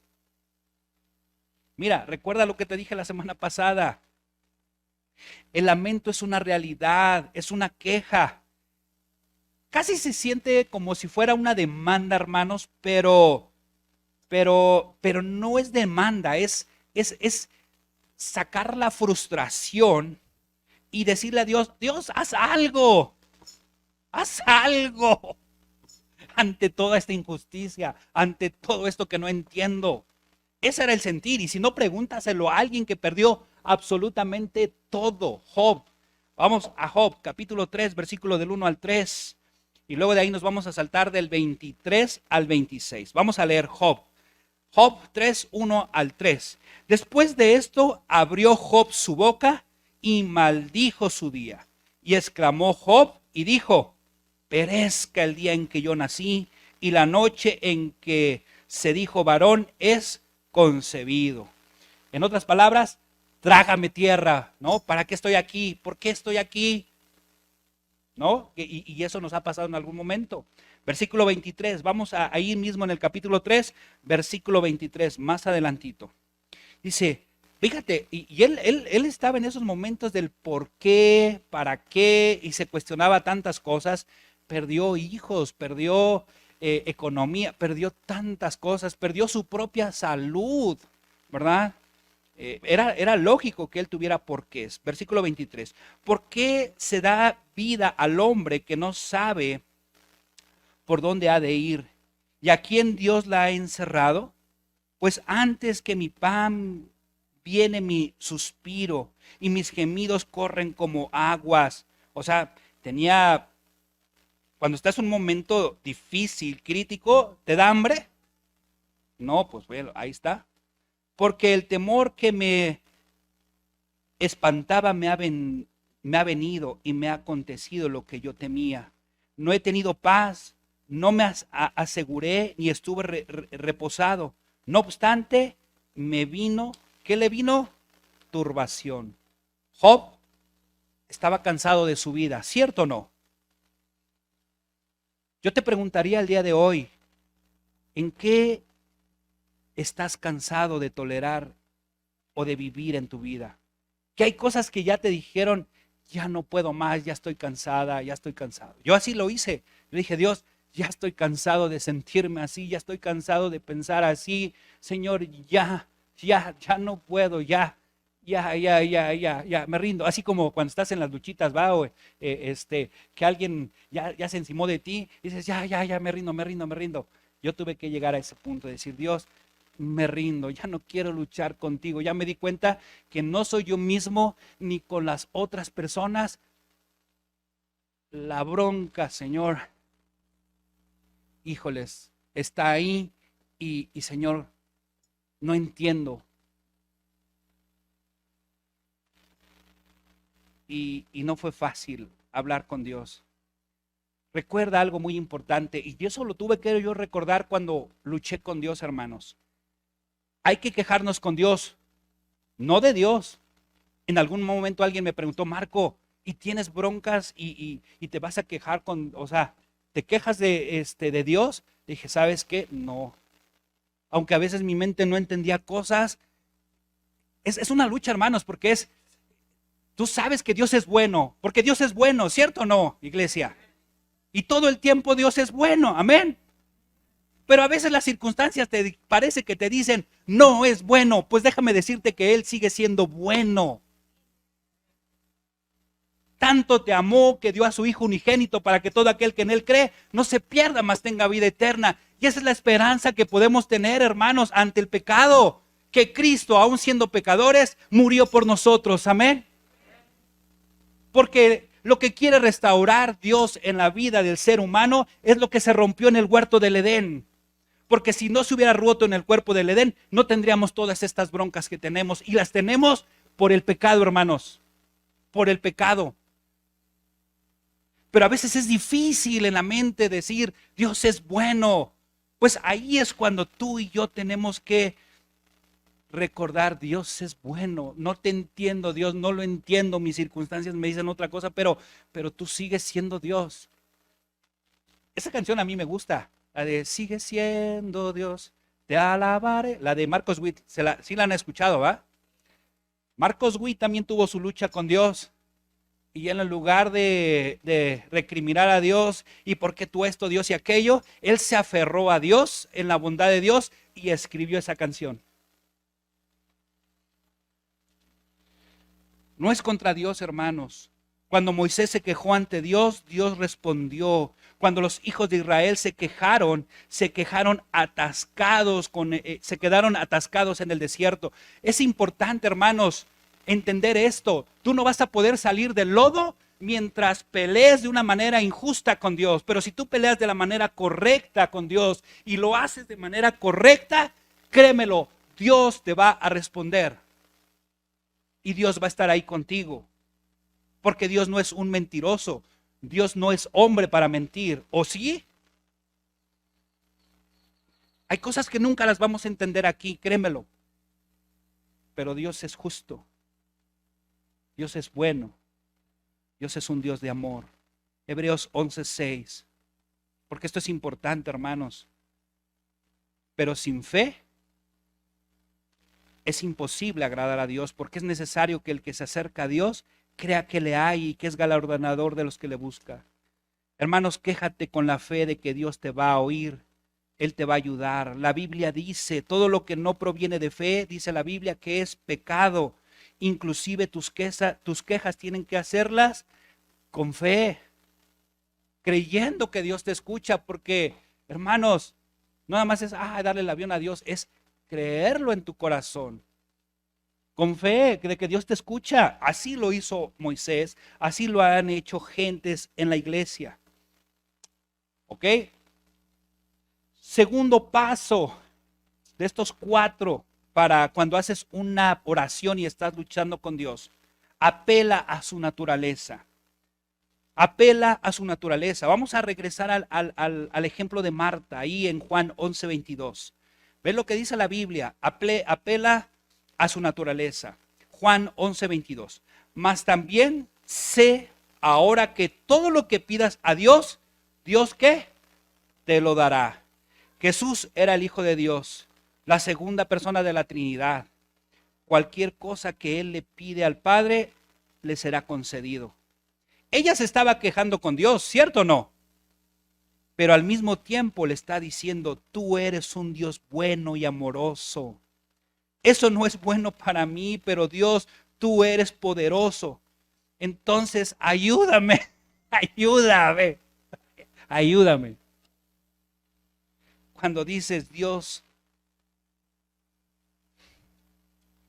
Mira, recuerda lo que te dije la semana pasada. El lamento es una realidad, es una queja. Casi se siente como si fuera una demanda, hermanos, pero no es demanda, es sacar la frustración y decirle a Dios, Dios, haz algo ante toda esta injusticia, ante todo esto que no entiendo. Ese era el sentir, y si no, pregúntaselo a alguien que perdió absolutamente todo. Job. Vamos a Job, capítulo 3, versículo del 1 al 3, y luego de ahí nos vamos a saltar del 23 al 26. Vamos a leer Job. Job 3, 1 al 3. Después de esto abrió Job su boca y maldijo su día. Y exclamó Job y dijo, perezca el día en que yo nací y la noche en que se dijo varón es concebido. En otras palabras, trágame tierra, ¿no? ¿Para qué estoy aquí? ¿Por qué estoy aquí? ¿No? Y eso nos ha pasado en algún momento. Versículo 23, vamos ahí mismo en el capítulo 3, versículo 23, más adelantito. Dice, fíjate, y él estaba en esos momentos del por qué, para qué, y se cuestionaba tantas cosas. Perdió hijos, perdió economía, perdió tantas cosas, perdió su propia salud, ¿verdad? Era lógico que él tuviera porqués. Versículo 23, ¿por qué se da vida al hombre que no sabe por dónde ha de ir? ¿Y a quién Dios la ha encerrado? Pues antes que mi pan viene mi suspiro y mis gemidos corren como aguas. O sea, cuando estás en un momento difícil, crítico, ¿te da hambre? No, pues bueno, ahí está. Porque el temor que me espantaba me ha venido y me ha acontecido lo que yo temía. No he tenido paz, no me aseguré ni estuve reposado. No obstante, me vino, ¿qué le vino? Turbación. Job estaba cansado de su vida, ¿cierto o no? Yo te preguntaría el día de hoy, ¿en qué estás cansado de tolerar o de vivir en tu vida? Que hay cosas que ya te dijeron, ya no puedo más, ya estoy cansada, ya estoy cansado. Yo así lo hice. Yo dije, Dios, ya estoy cansado de sentirme así, ya estoy cansado de pensar así. Señor, ya ya no puedo, ya, me rindo. Así como cuando estás en las luchitas, va, o, que alguien ya se encimó de ti, y dices, ya, me rindo. Yo tuve que llegar a ese punto de decir, Dios, me rindo, ya no quiero luchar contigo. Ya me di cuenta que no soy yo mismo ni con las otras personas. La bronca, Señor, híjoles, está ahí y Señor, no entiendo. Y no fue fácil hablar con Dios. Recuerda algo muy importante, y eso lo tuve que yo recordar cuando luché con Dios, hermanos. Hay que quejarnos con Dios, no de Dios. En algún momento alguien me preguntó, Marco, ¿y tienes broncas y te vas a quejar con, o sea, te quejas de Dios? Dije, ¿sabes qué? No. Aunque a veces mi mente no entendía cosas, es una lucha, hermanos, porque tú sabes que Dios es bueno, porque Dios es bueno, ¿cierto o no, iglesia? Y todo el tiempo Dios es bueno, amén. Pero a veces las circunstancias te parece que te dicen, no es bueno. Pues déjame decirte que Él sigue siendo bueno. Tanto te amó que dio a su Hijo unigénito para que todo aquel que en Él cree no se pierda, mas tenga vida eterna. Y esa es la esperanza que podemos tener, hermanos, ante el pecado. Que Cristo, aun siendo pecadores, murió por nosotros, amén. Porque lo que quiere restaurar Dios en la vida del ser humano es lo que se rompió en el huerto del Edén. Porque si no se hubiera roto en el cuerpo del Edén, no tendríamos todas estas broncas que tenemos. Y las tenemos por el pecado, hermanos. Por el pecado. Pero a veces es difícil en la mente decir, Dios es bueno. Pues ahí es cuando tú y yo tenemos que recordar, Dios es bueno. No te entiendo, Dios, no lo entiendo. Mis circunstancias me dicen otra cosa, pero tú sigues siendo Dios. Esa canción a mí me gusta. La de sigue siendo Dios, te alabaré. La de Marcos Witt, sí la han escuchado, ¿va? Marcos Witt también tuvo su lucha con Dios. Y en lugar de recriminar a Dios, y por qué tú esto, Dios y aquello, él se aferró a Dios, en la bondad de Dios, y escribió esa canción. No es contra Dios, hermanos. Cuando Moisés se quejó ante Dios, Dios respondió. Cuando los hijos de Israel se quejaron atascados, se quedaron atascados en el desierto. Es importante, hermanos, entender esto. Tú no vas a poder salir del lodo mientras pelees de una manera injusta con Dios. Pero si tú peleas de la manera correcta con Dios y lo haces de manera correcta, créemelo, Dios te va a responder. Y Dios va a estar ahí contigo. Porque Dios no es un mentiroso. Dios no es hombre para mentir. ¿O sí? Hay cosas que nunca las vamos a entender aquí, créemelo. Pero Dios es justo. Dios es bueno. Dios es un Dios de amor. Hebreos 11:6. Porque esto es importante, hermanos. Pero sin fe es imposible agradar a Dios, porque es necesario que el que se acerca a Dios crea que le hay y que es galardonador de los que le buscan. Hermanos, quéjate con la fe de que Dios te va a oír, Él te va a ayudar. La Biblia dice, todo lo que no proviene de fe, dice la Biblia, que es pecado. Inclusive tus quejas tienen que hacerlas con fe, creyendo que Dios te escucha, porque, hermanos, no nada más es darle el avión a Dios, es creerlo en tu corazón. Con fe de que Dios te escucha. Así lo hizo Moisés, así lo han hecho gentes en la iglesia. ¿Ok? Segundo paso de estos 4 para cuando haces una oración y estás luchando con Dios. Apela a su naturaleza. Apela a su naturaleza. Vamos a regresar al ejemplo de Marta, ahí en Juan 11:22. ¿Ves lo que dice la Biblia? Apela a su naturaleza. Juan 11:22. Mas también sé ahora que todo lo que pidas a Dios, ¿Dios qué? Te lo dará. Jesús era el Hijo de Dios, la segunda persona de la Trinidad. Cualquier cosa que Él le pide al Padre, le será concedido. Ella se estaba quejando con Dios, ¿cierto o no? Pero al mismo tiempo le está diciendo, tú eres un Dios bueno y amoroso. Eso no es bueno para mí, pero Dios, tú eres poderoso. Entonces, ayúdame, ayúdame, ayúdame. Cuando dices, Dios,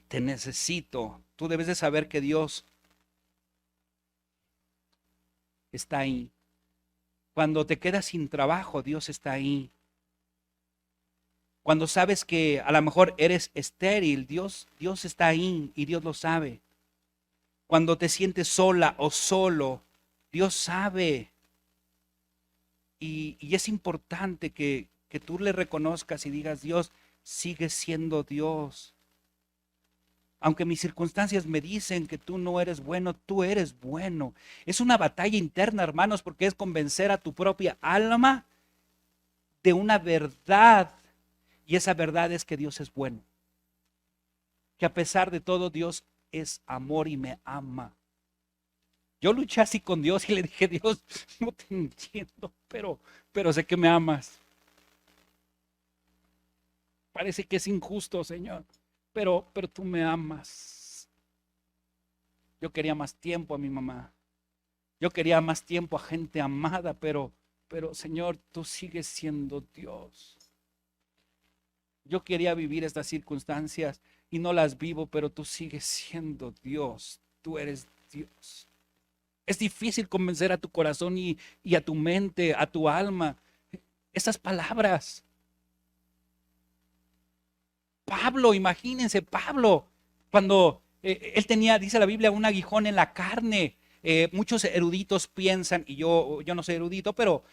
te necesito, tú debes de saber que Dios está ahí. Cuando te quedas sin trabajo, Dios está ahí. Cuando sabes que a lo mejor eres estéril, Dios está ahí y Dios lo sabe. Cuando te sientes sola o solo, Dios sabe. Y es importante que tú le reconozcas y digas, Dios, sigue siendo Dios. Aunque mis circunstancias me dicen que tú no eres bueno, tú eres bueno. Es una batalla interna, hermanos, porque es convencer a tu propia alma de una verdad. Y esa verdad es que Dios es bueno. Que a pesar de todo, Dios es amor y me ama. Yo luché así con Dios y le dije, Dios, no te entiendo, pero sé que me amas. Parece que es injusto, Señor, pero tú me amas. Yo quería más tiempo a mi mamá. Yo quería más tiempo a gente amada, pero Señor, tú sigues siendo Dios. Yo quería vivir estas circunstancias y no las vivo, pero tú sigues siendo Dios. Tú eres Dios. Es difícil convencer a tu corazón y a tu mente, a tu alma, esas palabras. Pablo, imagínense, Pablo, cuando él tenía, dice la Biblia, un aguijón en la carne. Muchos eruditos piensan, y yo no soy erudito, pero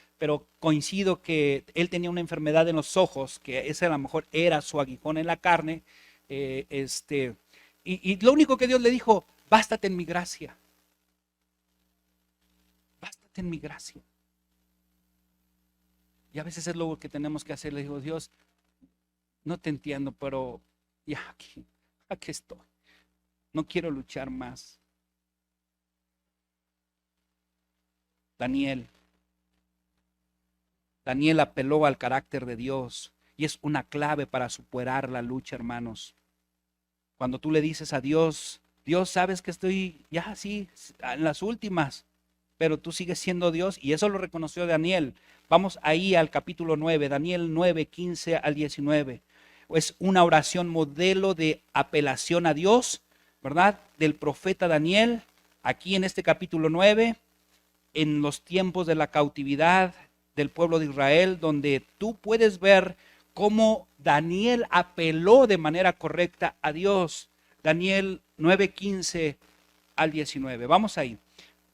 coincido que él tenía una enfermedad en los ojos, que ese a lo mejor era su aguijón en la carne. Y lo único que Dios le dijo, bástate en mi gracia. Bástate en mi gracia. Y a veces es lo que tenemos que hacer. Le digo, Dios, no te entiendo, pero ya aquí estoy. No quiero luchar más. Daniel apeló al carácter de Dios y es una clave para superar la lucha, hermanos. Cuando tú le dices a Dios, Dios, sabes que estoy ya así en las últimas, pero tú sigues siendo Dios y eso lo reconoció Daniel. Vamos ahí al capítulo 9, Daniel 9, 15 al 19. Es una oración modelo de apelación a Dios, ¿verdad? Del profeta Daniel, aquí en este capítulo 9, en los tiempos de la cautividad del pueblo de Israel, donde tú puedes ver cómo Daniel apeló de manera correcta a Dios. Daniel 9:15 al 19. Vamos ahí.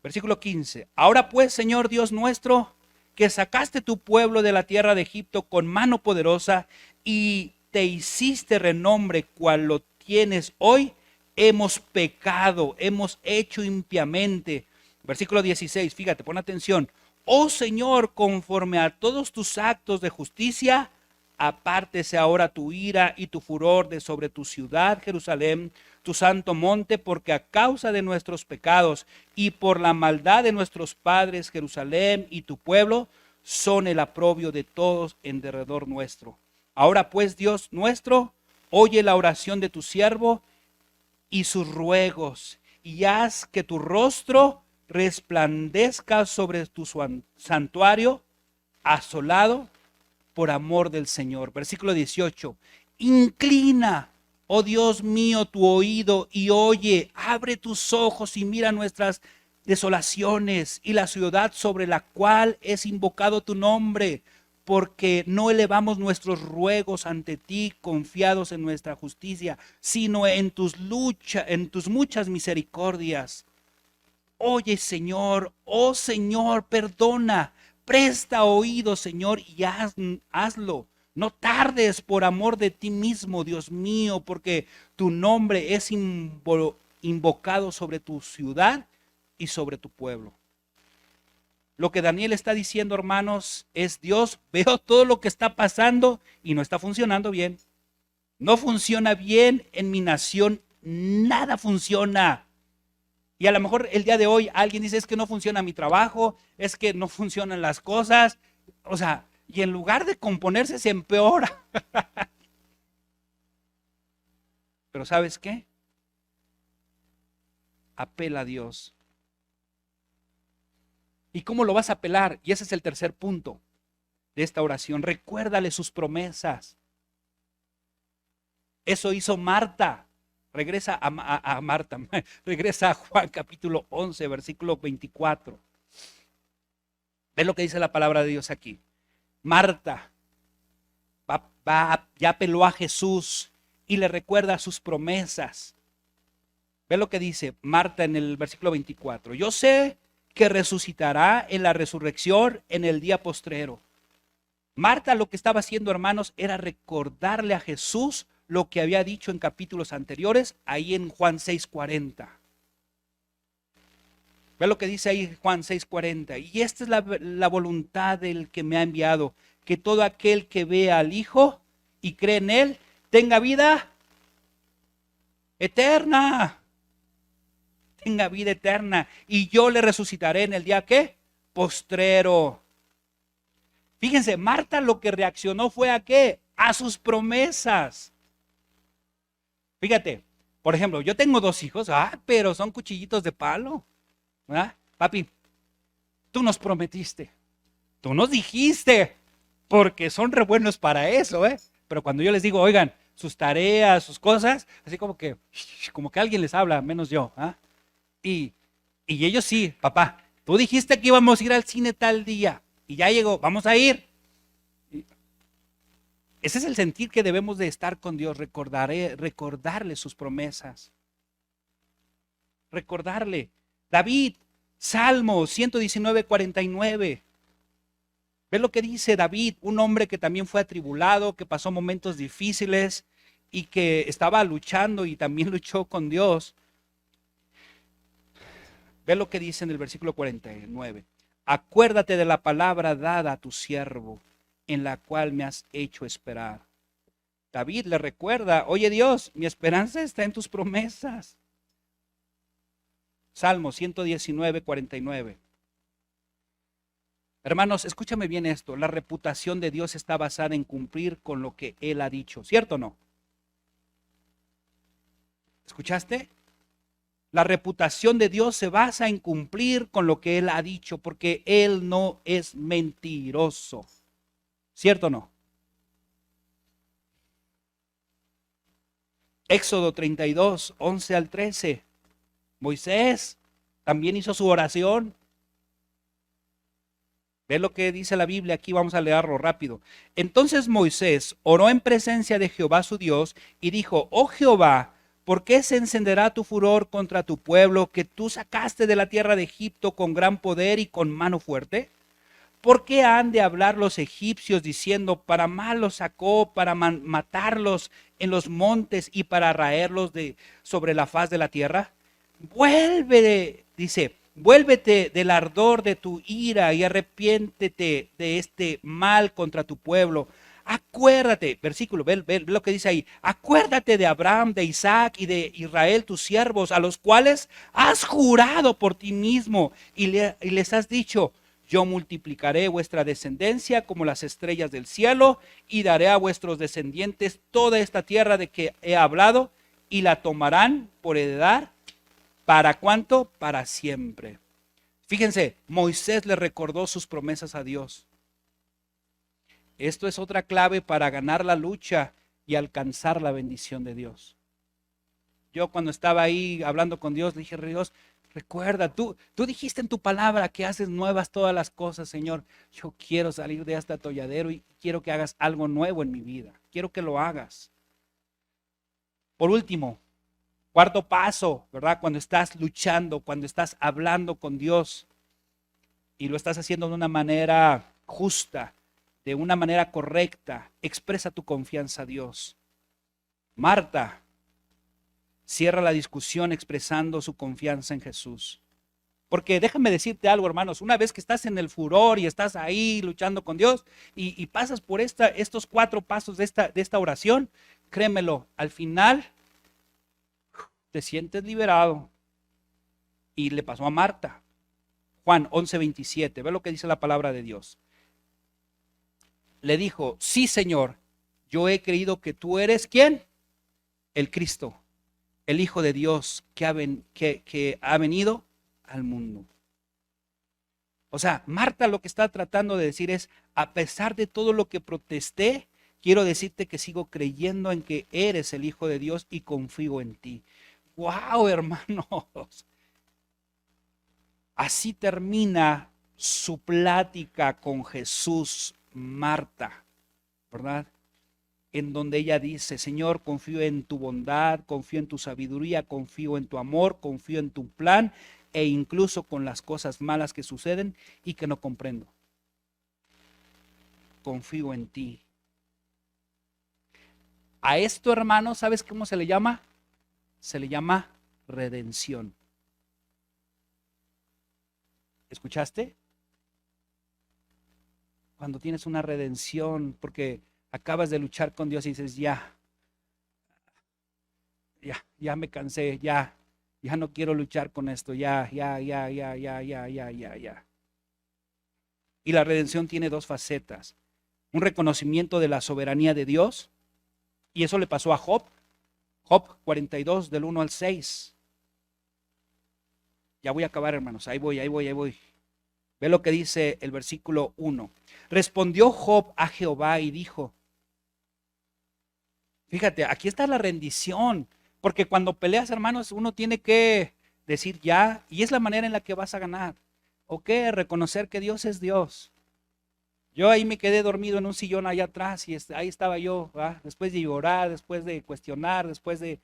Versículo 15. Ahora pues, Señor Dios nuestro, que sacaste tu pueblo de la tierra de Egipto con mano poderosa y te hiciste renombre cual lo tienes hoy, hemos pecado, hemos hecho impiamente. Versículo 16, fíjate, pon atención. Oh Señor, conforme a todos tus actos de justicia, apártese ahora tu ira y tu furor de sobre tu ciudad, Jerusalén, tu santo monte, porque a causa de nuestros pecados y por la maldad de nuestros padres, Jerusalén y tu pueblo son el aprobio de todos en derredor nuestro. Ahora pues, Dios nuestro, oye la oración de tu siervo y sus ruegos, y haz que tu rostro resplandezca sobre tu santuario asolado por amor del Señor. Versículo 18. Inclina, oh Dios mío, tu oído y oye, abre tus ojos y mira nuestras desolaciones y la ciudad sobre la cual es invocado tu nombre, porque no elevamos nuestros ruegos ante ti confiados en nuestra justicia, sino en tus muchas misericordias. Oye, Señor, oh Señor, perdona, presta oído, Señor, y hazlo. No tardes por amor de ti mismo, Dios mío, porque tu nombre es invocado sobre tu ciudad y sobre tu pueblo. Lo que Daniel está diciendo, hermanos, es: Dios, veo todo lo que está pasando y no está funcionando bien. No funciona bien en mi nación, nada funciona. Y a lo mejor el día de hoy alguien dice: es que no funciona mi trabajo, es que no funcionan las cosas. O sea, y en lugar de componerse se empeora. Pero ¿sabes qué? Apela a Dios. ¿Y cómo lo vas a apelar? Y ese es el tercer punto de esta oración. Recuérdale sus promesas. Eso hizo Marta. Regresa a Marta. Regresa a Juan capítulo 11, versículo 24. Ve lo que dice la palabra de Dios aquí. Marta ya apeló a Jesús y le recuerda sus promesas. Ve lo que dice Marta en el versículo 24. Yo sé que resucitará en la resurrección en el día postrero. Marta lo que estaba haciendo, hermanos, era recordarle a Jesús lo que había dicho en capítulos anteriores, ahí en Juan 6:40. Ve lo que dice ahí Juan 6:40. Y esta es la voluntad del que me ha enviado, que todo aquel que vea al Hijo y cree en Él, tenga vida eterna. Tenga vida eterna. Y yo le resucitaré en el día, ¿qué? Postrero. Fíjense, Marta lo que reaccionó fue ¿a qué? A sus promesas. Fíjate, por ejemplo, yo tengo 2 hijos, pero son cuchillitos de palo. ¿Verdad? Papi, tú nos prometiste, tú nos dijiste, porque son re buenos para eso, Pero cuando yo les digo, oigan, sus tareas, sus cosas, así como que alguien les habla, menos yo, Y ellos sí, papá, tú dijiste que íbamos a ir al cine tal día, y ya llegó, vamos a ir. Ese es el sentir que debemos de estar con Dios, recordarle sus promesas. Recordarle. David, Salmo 119:49. Ve lo que dice David, un hombre que también fue atribulado, que pasó momentos difíciles y que estaba luchando y también luchó con Dios. Ve lo que dice en el versículo 49. Acuérdate de la palabra dada a tu siervo, en la cual me has hecho esperar. David le recuerda, oye Dios, mi esperanza está en tus promesas. Salmo 119:49. Hermanos, escúchame bien esto. La reputación de Dios está basada en cumplir con lo que Él ha dicho. ¿Cierto o no? ¿Escuchaste? La reputación de Dios se basa en cumplir con lo que Él ha dicho, porque Él no es mentiroso. ¿Cierto o no? Éxodo 32, 11 al 13. Moisés también hizo su oración. Ve lo que dice la Biblia, aquí vamos a leerlo rápido. Entonces Moisés oró en presencia de Jehová su Dios y dijo, oh Jehová, ¿por qué se encenderá tu furor contra tu pueblo que tú sacaste de la tierra de Egipto con gran poder y con mano fuerte? ¿Por qué han de hablar los egipcios diciendo, para mal los sacó, para matarlos en los montes y para raerlos sobre la faz de la tierra? Vuélvete del ardor de tu ira y arrepiéntete de este mal contra tu pueblo. Acuérdate, versículo, ve lo que dice ahí. Acuérdate de Abraham, de Isaac y de Israel, tus siervos, a los cuales has jurado por ti mismo y les has dicho, yo multiplicaré vuestra descendencia como las estrellas del cielo y daré a vuestros descendientes toda esta tierra de que he hablado y la tomarán por heredad. ¿Para cuánto? Para siempre. Fíjense, Moisés le recordó sus promesas a Dios. Esto es otra clave para ganar la lucha y alcanzar la bendición de Dios. Yo cuando estaba ahí hablando con Dios, le dije, Dios, recuerda, tú dijiste en tu palabra que haces nuevas todas las cosas, Señor. Yo quiero salir de este atolladero y quiero que hagas algo nuevo en mi vida. Quiero que lo hagas. Por último, cuarto paso, ¿verdad? Cuando estás luchando, cuando estás hablando con Dios y lo estás haciendo de una manera justa, de una manera correcta, expresa tu confianza a Dios. Marta cierra la discusión expresando su confianza en Jesús. Porque déjame decirte algo, hermanos, una vez que estás en el furor y estás ahí luchando con Dios y pasas por estos 4 pasos de esta oración, créemelo, al final te sientes liberado. Y le pasó a Marta. Juan 11:27, ve lo que dice la palabra de Dios. Le dijo, sí, Señor, yo he creído que tú eres, ¿quién? El Cristo, el Hijo de Dios que ha venido al mundo. O sea, Marta lo que está tratando de decir es, a pesar de todo lo que protesté, quiero decirte que sigo creyendo en que eres el Hijo de Dios y confío en ti. ¡Wow, hermanos! Así termina su plática con Jesús, Marta, ¿verdad? En donde ella dice, Señor, confío en tu bondad, confío en tu sabiduría, confío en tu amor, confío en tu plan, e incluso con las cosas malas que suceden y que no comprendo. Confío en ti. A esto, hermano, ¿sabes cómo se le llama? Se le llama redención. ¿Escuchaste? Cuando tienes una redención, porque acabas de luchar con Dios y dices, ya me cansé, ya no quiero luchar con esto, ya. Y la redención tiene dos facetas. Un reconocimiento de la soberanía de Dios, y eso le pasó a Job. Job 42, del 1 al 6. Ya voy a acabar, hermanos, ahí voy. Ve lo que dice el versículo 1. Respondió Job a Jehová y dijo, fíjate, aquí está la rendición, porque cuando peleas, hermanos, uno tiene que decir ya, y es la manera en la que vas a ganar. Ok, reconocer que Dios es Dios. Yo ahí me quedé dormido en un sillón allá atrás y ahí estaba yo, ¿verdad? Después de llorar, después de cuestionar, después de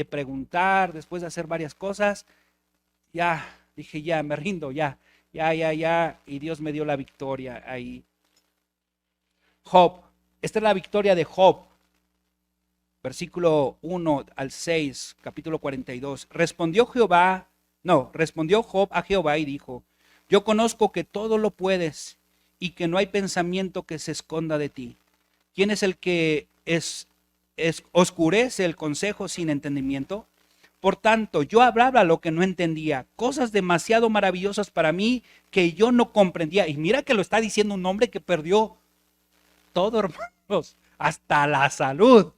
preguntar, después de hacer varias cosas, ya, dije ya, me rindo, ya, y Dios me dio la victoria ahí. Job, esta es la victoria de Job. Versículo 1 al 6, capítulo 42. Respondió Job a Jehová y dijo, yo conozco que todo lo puedes y que no hay pensamiento que se esconda de ti. ¿Quién es el que oscurece el consejo sin entendimiento? Por tanto, yo hablaba lo que no entendía, cosas demasiado maravillosas para mí que yo no comprendía. Y mira que lo está diciendo un hombre que perdió todo, hermanos, hasta la salud.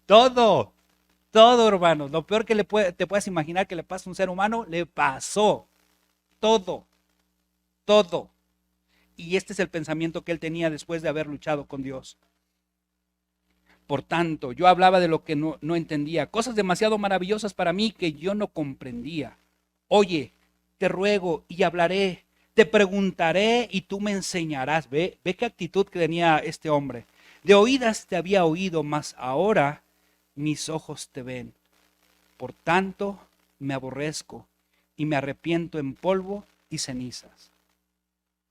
Todo, hermanos. Lo peor que te puedes imaginar que le pasa a un ser humano, le pasó. Todo. Y este es el pensamiento que él tenía después de haber luchado con Dios. Por tanto, yo hablaba de lo que no entendía, cosas demasiado maravillosas para mí que yo no comprendía. Oye, te ruego y hablaré, te preguntaré y tú me enseñarás. Ve qué actitud que tenía este hombre. De oídas te había oído, mas ahora mis ojos te ven. Por tanto, me aborrezco y me arrepiento en polvo y cenizas.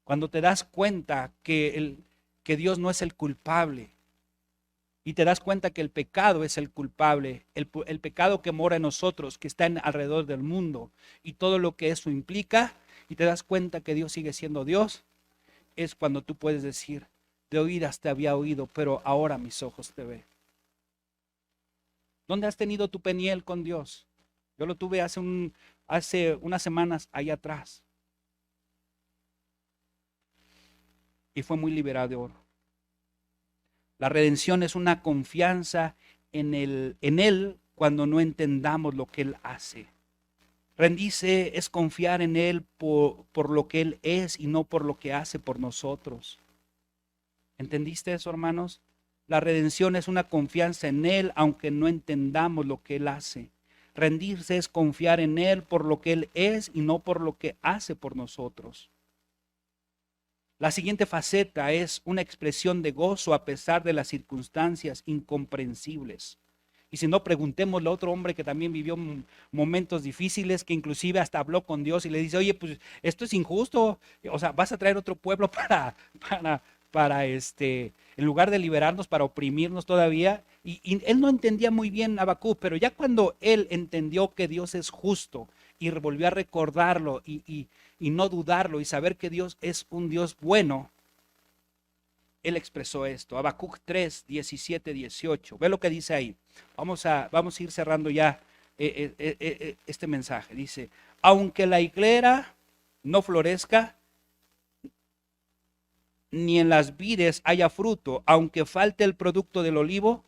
Cuando te das cuenta que Dios no es el culpable y te das cuenta que el pecado es el culpable, el pecado que mora en nosotros, que está alrededor del mundo y todo lo que eso implica, y te das cuenta que Dios sigue siendo Dios, es cuando tú puedes decir, de oídas te había oído, pero ahora mis ojos te ven. ¿Dónde has tenido tu peniel con Dios? Yo lo tuve hace unas semanas allá atrás. Y fue muy liberador. La redención es una confianza en Él cuando no entendamos lo que Él hace. Rendirse es confiar en Él por lo que Él es y no por lo que hace por nosotros. ¿Entendiste eso, hermanos? La redención es una confianza en Él, aunque no entendamos lo que Él hace. Rendirse es confiar en Él por lo que Él es y no por lo que hace por nosotros. La siguiente faceta es una expresión de gozo a pesar de las circunstancias incomprensibles. Y si no, preguntémosle a otro hombre que también vivió momentos difíciles, que inclusive hasta habló con Dios y le dice, oye, pues esto es injusto. O sea, vas a traer otro pueblo en lugar de liberarnos, para oprimirnos todavía. Y él no entendía muy bien Habacuc, pero ya cuando él entendió que Dios es justo y volvió a recordarlo y no dudarlo y saber que Dios es un Dios bueno, él expresó esto. Habacuc 3, 17, 18. Ve lo que dice ahí. Vamos a ir cerrando ya este mensaje. Dice, aunque la higuera no florezca, ni en las vides haya fruto, aunque falte el producto del olivo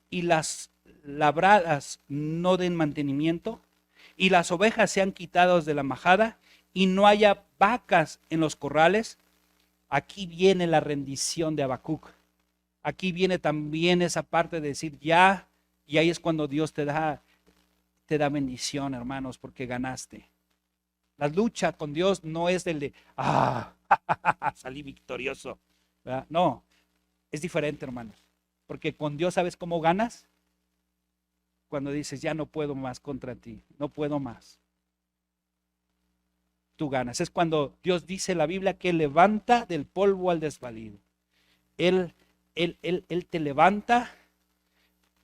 y las labradas no den mantenimiento, y las ovejas sean quitadas de la majada, y no haya vacas en los corrales, aquí viene la rendición de Habacuc. Aquí viene también esa parte de decir ya, y ahí es cuando Dios te da bendición, hermanos, porque ganaste. La lucha con Dios no es del de, salí victorioso, ¿verdad? No, es diferente, hermanos, porque con Dios, ¿sabes cómo ganas? Cuando dices, ya no puedo más contra ti, no puedo más. Tú ganas. Es cuando Dios dice en la Biblia que levanta del polvo al desvalido. Él te levanta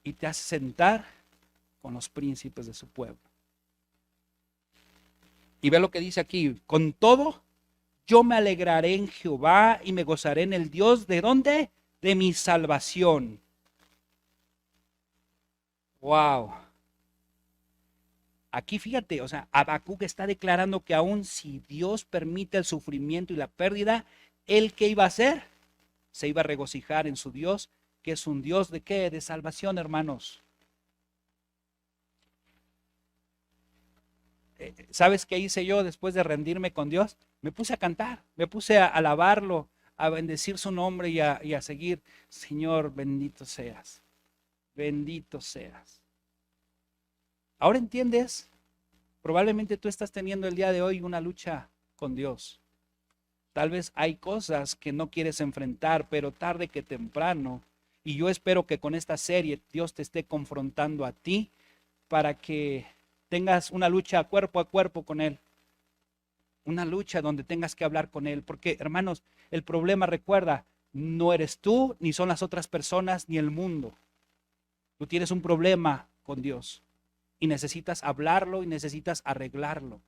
y te hace sentar con los príncipes de su pueblo. Y ve lo que dice aquí: con todo, yo me alegraré en Jehová y me gozaré en el Dios, ¿de dónde? De mi salvación. Wow. Aquí fíjate, o sea, Habacuc está declarando que aun si Dios permite el sufrimiento y la pérdida, ¿él qué iba a hacer? Se iba a regocijar en su Dios, que es un Dios ¿de qué? De salvación, hermanos. ¿Sabes qué hice yo después de rendirme con Dios? Me puse a cantar, me puse a alabarlo, a bendecir su nombre y a seguir. Señor, bendito seas, bendito seas. Ahora entiendes, probablemente tú estás teniendo el día de hoy una lucha con Dios. Tal vez hay cosas que no quieres enfrentar, pero tarde que temprano. Y yo espero que con esta serie Dios te esté confrontando a ti para que tengas una lucha a cuerpo con Él. Una lucha donde tengas que hablar con Él. Porque, hermanos, el problema, recuerda, no eres tú, ni son las otras personas, ni el mundo. Tú tienes un problema con Dios y necesitas hablarlo y necesitas arreglarlo.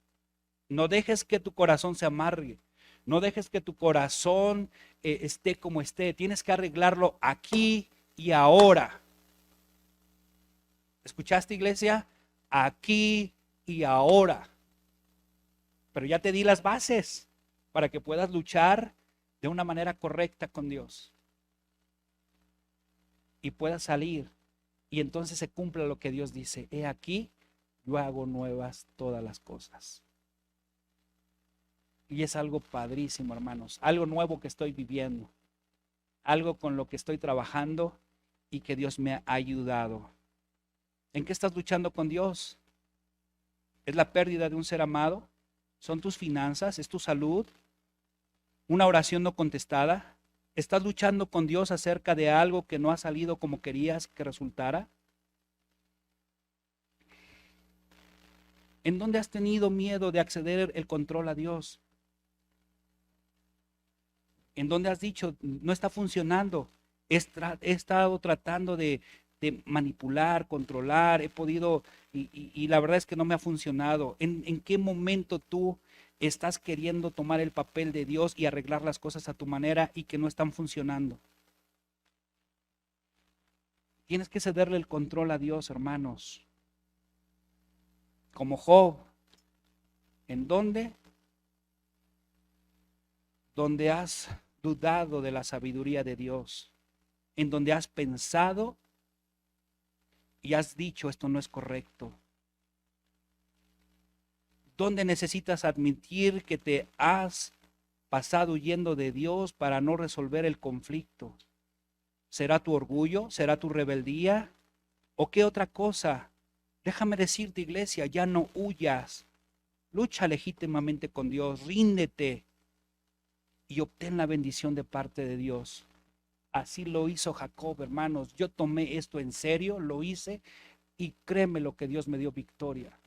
No dejes que tu corazón se amargue. No dejes que tu corazón esté como esté. Tienes que arreglarlo aquí y ahora. ¿Escuchaste, iglesia? Aquí y ahora. Pero ya te di las bases para que puedas luchar de una manera correcta con Dios. Y puedas salir. Y entonces se cumpla lo que Dios dice. He aquí, yo hago nuevas todas las cosas. Y es algo padrísimo, hermanos. Algo nuevo que estoy viviendo. Algo con lo que estoy trabajando y que Dios me ha ayudado. ¿En qué estás luchando con Dios? ¿Es la pérdida de un ser amado? ¿Son tus finanzas? ¿Es tu salud? ¿Una oración no contestada? ¿Estás luchando con Dios acerca de algo que no ha salido como querías que resultara? ¿En dónde has tenido miedo de acceder el control a Dios? ¿En dónde has dicho, no está funcionando? He estado tratando de manipular, controlar, he podido, y la verdad es que no me ha funcionado. ¿En qué momento tú estás queriendo tomar el papel de Dios y arreglar las cosas a tu manera y que no están funcionando? Tienes que cederle el control a Dios, hermanos. Como Job. ¿En dónde? Donde has dudado de la sabiduría de Dios. En donde has pensado y has dicho, esto no es correcto. Donde necesitas admitir que te has pasado huyendo de Dios para no resolver el conflicto. ¿Será tu orgullo? ¿Será tu rebeldía? ¿O qué otra cosa? Déjame decirte, iglesia, ya no huyas. Lucha legítimamente con Dios, ríndete y obtén la bendición de parte de Dios. Así lo hizo Jacob, hermanos. Yo tomé esto en serio, lo hice y créeme lo que Dios me dio victoria.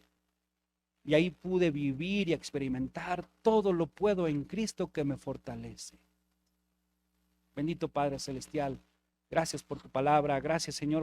Y ahí pude vivir y experimentar todo lo puedo en Cristo que me fortalece. Bendito Padre Celestial, gracias por tu palabra, gracias Señor